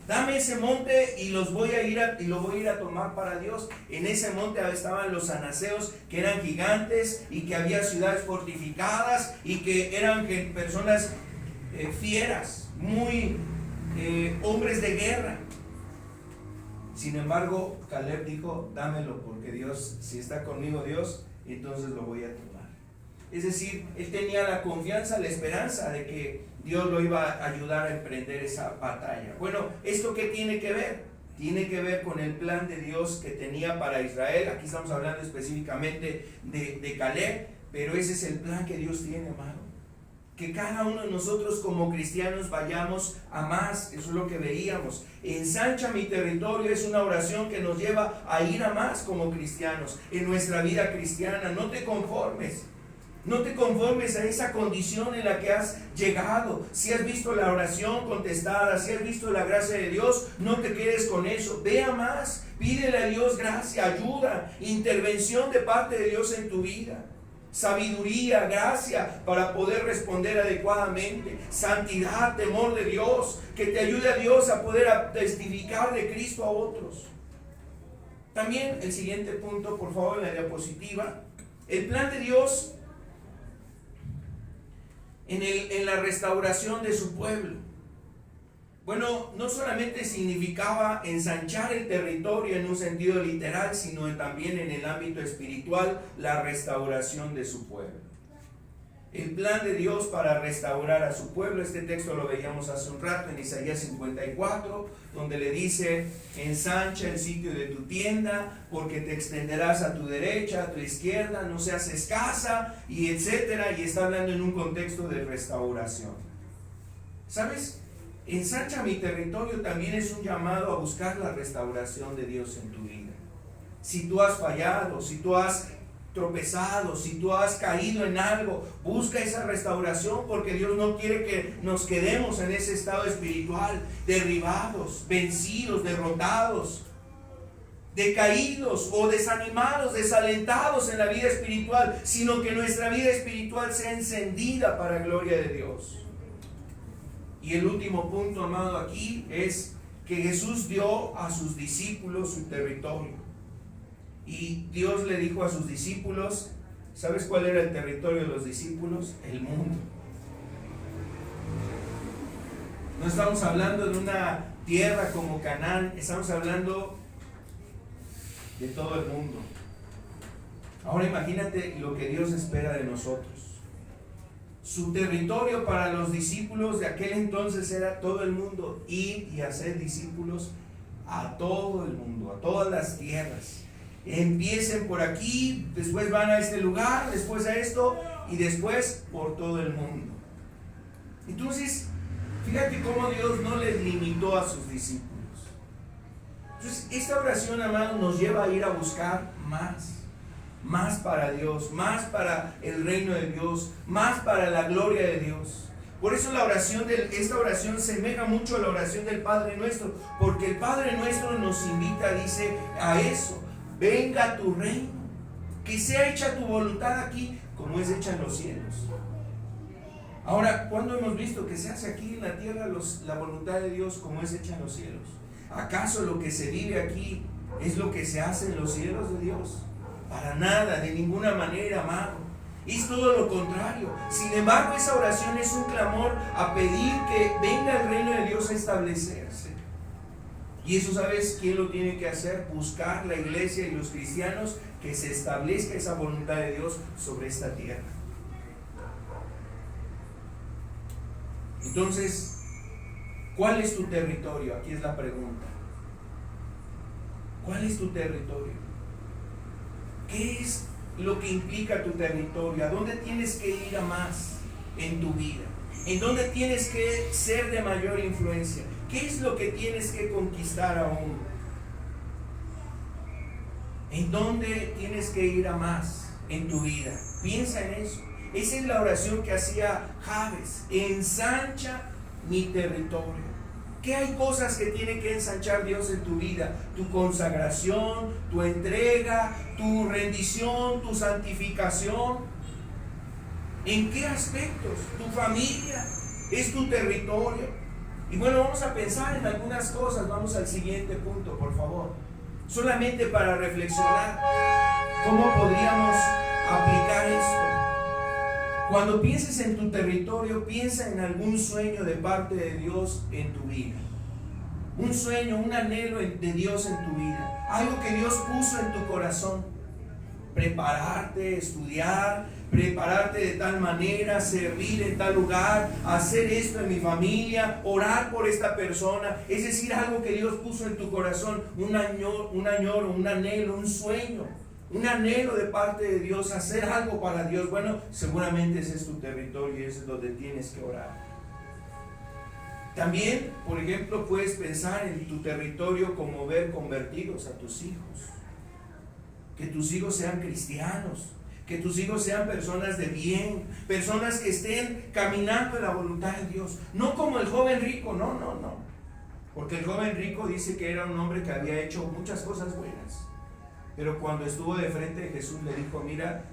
Dame ese monte y lo voy a ir a tomar para Dios. En ese monte estaban los anaseos, que eran gigantes y que había ciudades fortificadas y que eran personas fieras, muy hombres de guerra. Sin embargo, Caleb dijo: dámelo, porque Dios, si está conmigo Dios, entonces lo voy a tomar. Es decir, él tenía la confianza, la esperanza de que Dios lo iba a ayudar a emprender esa batalla. Bueno, ¿esto qué tiene que ver? Tiene que ver con el plan de Dios que tenía para Israel. Aquí estamos hablando específicamente de Caleb, pero ese es el plan que Dios tiene, amado. Que cada uno de nosotros como cristianos vayamos a más. Eso es lo que veíamos. Ensancha mi territorio es una oración que nos lleva a ir a más como cristianos en nuestra vida cristiana. No te conformes. No te conformes a esa condición en la que has llegado. Si has visto la oración contestada, si has visto la gracia de Dios, no te quedes con eso. Ve a más. Pídele a Dios gracia, ayuda, intervención de parte de Dios en tu vida. Sabiduría, gracia para poder responder adecuadamente. Santidad, temor de Dios, que te ayude a Dios a poder testificar de Cristo a otros. También el siguiente punto, por favor, en la diapositiva. El plan de Dios en la restauración de su pueblo. Bueno, no solamente significaba ensanchar el territorio en un sentido literal, sino también en el ámbito espiritual, la restauración de su pueblo. El plan de Dios para restaurar a su pueblo, este texto lo veíamos hace un rato en Isaías 54, donde le dice: ensancha el sitio de tu tienda, porque te extenderás a tu derecha, a tu izquierda, no seas escasa, y etcétera, y está hablando en un contexto de restauración. ¿Sabes? Ensancha mi territorio también es un llamado a buscar la restauración de Dios en tu vida. Si tú has fallado, si tú has tropezado, si tú has caído en algo, busca esa restauración, porque Dios no quiere que nos quedemos en ese estado espiritual, derribados, vencidos, derrotados, decaídos o desanimados, desalentados en la vida espiritual, sino que nuestra vida espiritual sea encendida para la gloria de Dios. Y el último punto, amado, aquí es que Jesús dio a sus discípulos su territorio. Y Dios le dijo a sus discípulos, ¿sabes cuál era el territorio de los discípulos? El mundo. No estamos hablando de una tierra como Canaán, estamos hablando de todo el mundo. Ahora imagínate lo que Dios espera de nosotros. Su territorio para los discípulos de aquel entonces era todo el mundo, ir y hacer discípulos a todo el mundo, a todas las tierras. Empiecen por aquí, después van a este lugar, después a esto y después por todo el mundo. Entonces, fíjate cómo Dios no les limitó a sus discípulos. Entonces, esta oración, amado, nos lleva a ir a buscar más para Dios, más para el reino de Dios, más para la gloria de Dios. Por eso esta oración semeja mucho a la oración del Padre Nuestro, porque el Padre Nuestro nos invita, dice, a eso: venga tu reino, que sea hecha tu voluntad aquí como es hecha en los cielos. Ahora, ¿cuándo hemos visto que se hace aquí en la tierra la voluntad de Dios como es hecha en los cielos? ¿Acaso lo que se vive aquí es lo que se hace en los cielos de Dios? Para nada, de ninguna manera, amado. Es todo lo contrario. Sin embargo, esa oración es un clamor a pedir que venga el reino de Dios a establecerse. Y eso, ¿sabes quién lo tiene que hacer? Buscar la iglesia y los cristianos, que se establezca esa voluntad de Dios sobre esta tierra. Entonces, ¿cuál es tu territorio? Aquí es la pregunta. ¿Cuál es tu territorio? ¿Qué es lo que implica tu territorio? ¿A dónde tienes que ir a más en tu vida? ¿En dónde tienes que ser de mayor influencia? ¿Qué es lo que tienes que conquistar aún? ¿En dónde tienes que ir a más en tu vida? Piensa en eso. Esa es la oración que hacía Jabes. Ensancha mi territorio. ¿Qué hay cosas que tiene que ensanchar Dios en tu vida? Tu consagración, tu entrega, tu rendición, tu santificación. ¿En qué aspectos? Tu familia es tu territorio. Y bueno, vamos a pensar en algunas cosas. Vamos al siguiente punto, por favor. Solamente para reflexionar cómo podríamos aplicar esto. Cuando pienses en tu territorio, piensa en algún sueño de parte de Dios en tu vida. Un sueño, un anhelo de Dios en tu vida. Algo que Dios puso en tu corazón. Prepararte, estudiar, prepararte de tal manera, servir en tal lugar, hacer esto en mi familia, orar por esta persona. Es decir, algo que Dios puso en tu corazón, un añoro, un anhelo, un sueño, un anhelo de parte de Dios, hacer algo para Dios. Bueno, seguramente ese es tu territorio y ese es donde tienes que orar. También, por ejemplo, puedes pensar en tu territorio como ver convertidos a tus hijos. Que tus hijos sean cristianos, que tus hijos sean personas de bien, personas que estén caminando en la voluntad de Dios. No como el joven rico, no. Porque el joven rico dice que era un hombre que había hecho muchas cosas buenas. Pero cuando estuvo de frente de Jesús le dijo, mira,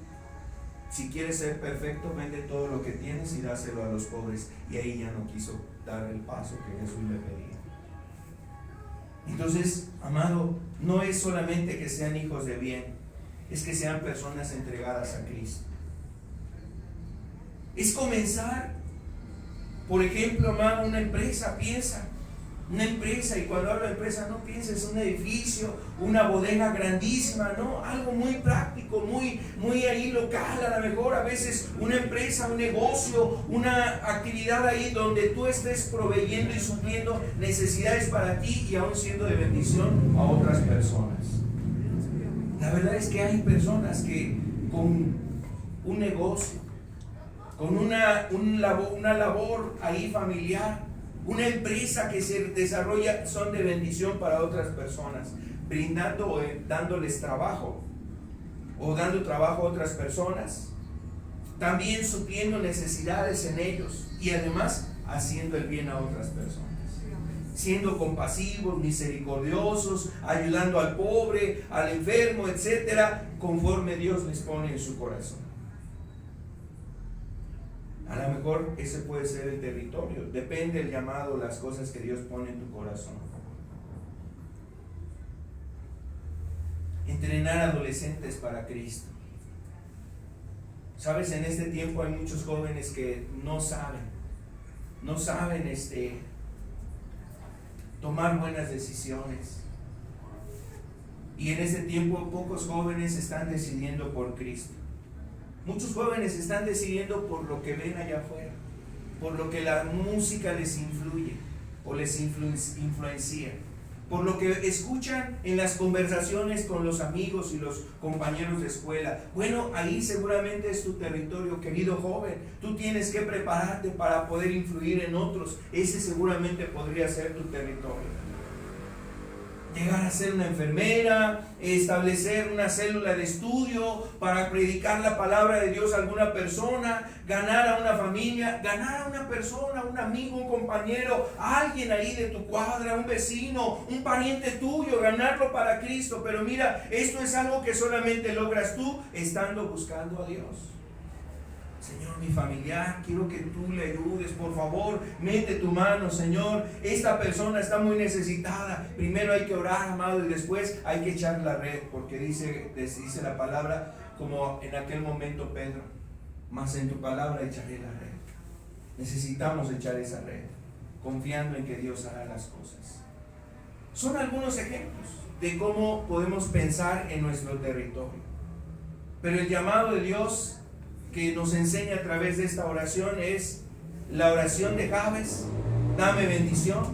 si quieres ser perfecto, vende todo lo que tienes y dáselo a los pobres. Y ahí ya no quiso dar el paso que Jesús le pedía. Entonces, amado, no es solamente que sean hijos de bien, es que sean personas entregadas a Cristo. Es comenzar, por ejemplo, amado, una empresa. Piensa, una empresa, y cuando hablo de empresa no pienses en un edificio, una bodega grandísima, no, algo muy práctico, muy ahí local, a lo mejor a veces una empresa, un negocio, una actividad ahí donde tú estés proveyendo y supliendo necesidades para ti y aún siendo de bendición a otras personas. La verdad es que hay personas que con un negocio, con una labor ahí familiar, una empresa que se desarrolla, son de bendición para otras personas, brindando o dándoles trabajo o dando trabajo a otras personas, también supliendo necesidades en ellos y además haciendo el bien a otras personas, siendo compasivos, misericordiosos, ayudando al pobre, al enfermo, etcétera, conforme Dios les pone en su corazón. A lo mejor ese puede ser el territorio, depende del llamado, las cosas que Dios pone en tu corazón. Entrenar adolescentes para Cristo. Sabes, en este tiempo hay muchos jóvenes que no saben tomar buenas decisiones. Y en este tiempo pocos jóvenes están decidiendo por Cristo. Muchos jóvenes están decidiendo por lo que ven allá afuera, por lo que la música les influye o les influencia, por lo que escuchan en las conversaciones con los amigos y los compañeros de escuela. Bueno, ahí seguramente es tu territorio, querido joven. Tú tienes que prepararte para poder influir en otros. Ese seguramente podría ser tu territorio. Llegar a ser una enfermera, establecer una célula de estudio para predicar la palabra de Dios a alguna persona, ganar a una familia, ganar a una persona, un amigo, un compañero, alguien ahí de tu cuadra, un vecino, un pariente tuyo, ganarlo para Cristo. Pero mira, esto es algo que solamente logras tú estando buscando a Dios. Señor, mi familiar, quiero que tú le ayudes, por favor, mete tu mano, Señor, esta persona está muy necesitada. Primero hay que orar, amado, y después hay que echar la red, porque dice la palabra, como en aquel momento Pedro, mas en tu palabra echaré la red. Necesitamos echar esa red, confiando en que Dios hará las cosas. Son algunos ejemplos de cómo podemos pensar en nuestro territorio. Pero el llamado de Dios que nos enseña a través de esta oración es la oración de Jabes: dame bendición,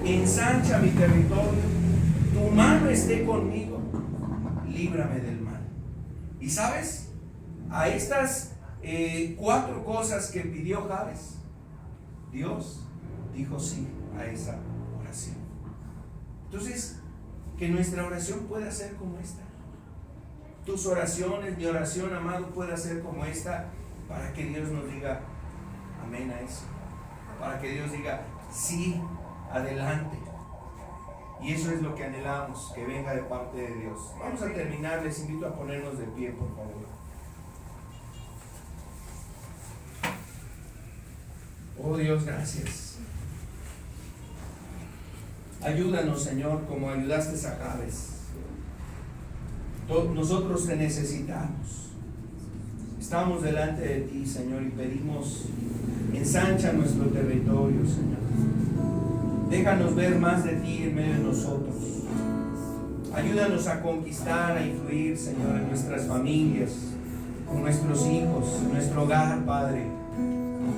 ensancha mi territorio, tu mano esté conmigo, líbrame del mal. Y sabes, a estas 4 cosas que pidió Jabes, Dios dijo sí a esa oración. Entonces, que nuestra oración pueda ser como esta. Tus oraciones, mi oración, amado, pueda ser como esta, para que Dios nos diga amén a eso. Para que Dios diga sí, adelante. Y eso es lo que anhelamos, que venga de parte de Dios. Vamos a terminar, les invito a ponernos de pie, por favor. Oh Dios, gracias. Ayúdanos, Señor, como ayudaste a Jabes. Nosotros te necesitamos. Estamos delante de ti, Señor, y pedimos, ensancha nuestro territorio, Señor. Déjanos ver más de ti en medio de nosotros. Ayúdanos a conquistar, a influir, Señor, en nuestras familias, con nuestros hijos, en nuestro hogar, Padre,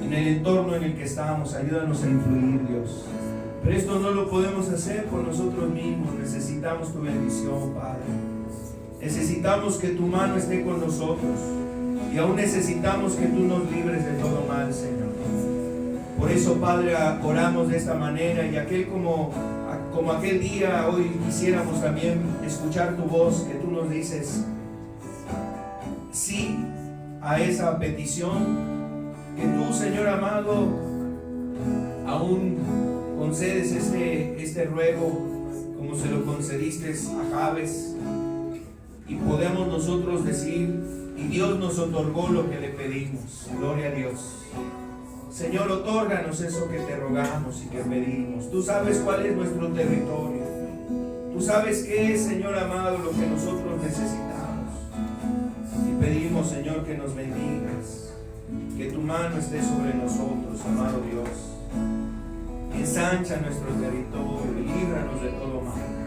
en el entorno en el que estamos. Ayúdanos a influir, Dios. Pero esto no lo podemos hacer por nosotros mismos. Necesitamos tu bendición, Padre. Necesitamos que tu mano esté con nosotros. Y aún necesitamos que tú nos libres de todo mal, Señor. Por eso, Padre, oramos de esta manera. Y como aquel día, hoy quisiéramos también escuchar tu voz, que tú nos dices sí a esa petición. Que tú, Señor amado, aún concedes este ruego como se lo concediste a Jabes, y podemos nosotros decir, y Dios nos otorgó lo que le pedimos. Gloria a Dios. Señor, otórganos eso que te rogamos y que pedimos. Tú sabes cuál es nuestro territorio. Tú sabes qué es, Señor amado, lo que nosotros necesitamos. Y pedimos, Señor, que nos bendigas, que tu mano esté sobre nosotros, amado Dios. Ensancha nuestro territorio y líbranos de todo mal.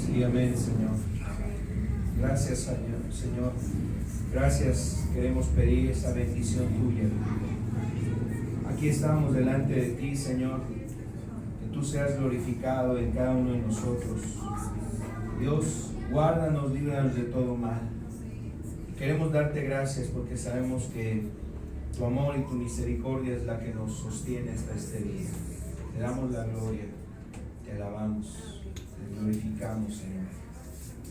Sí, amén, Señor. Gracias, Señor. Gracias, queremos pedir esa bendición tuya. Aquí estamos delante de ti, Señor. Que tú seas glorificado en cada uno de nosotros. Dios, guárdanos, líbranos de todo mal. Queremos darte gracias porque sabemos que tu amor y tu misericordia es la que nos sostiene hasta este día. Te damos la gloria, te alabamos, te glorificamos, Señor.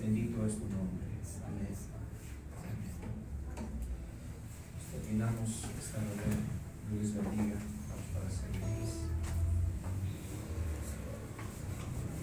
Bendito es tu nombre. Amén. Terminamos esta novena. Dios bendiga. Vamos para servir.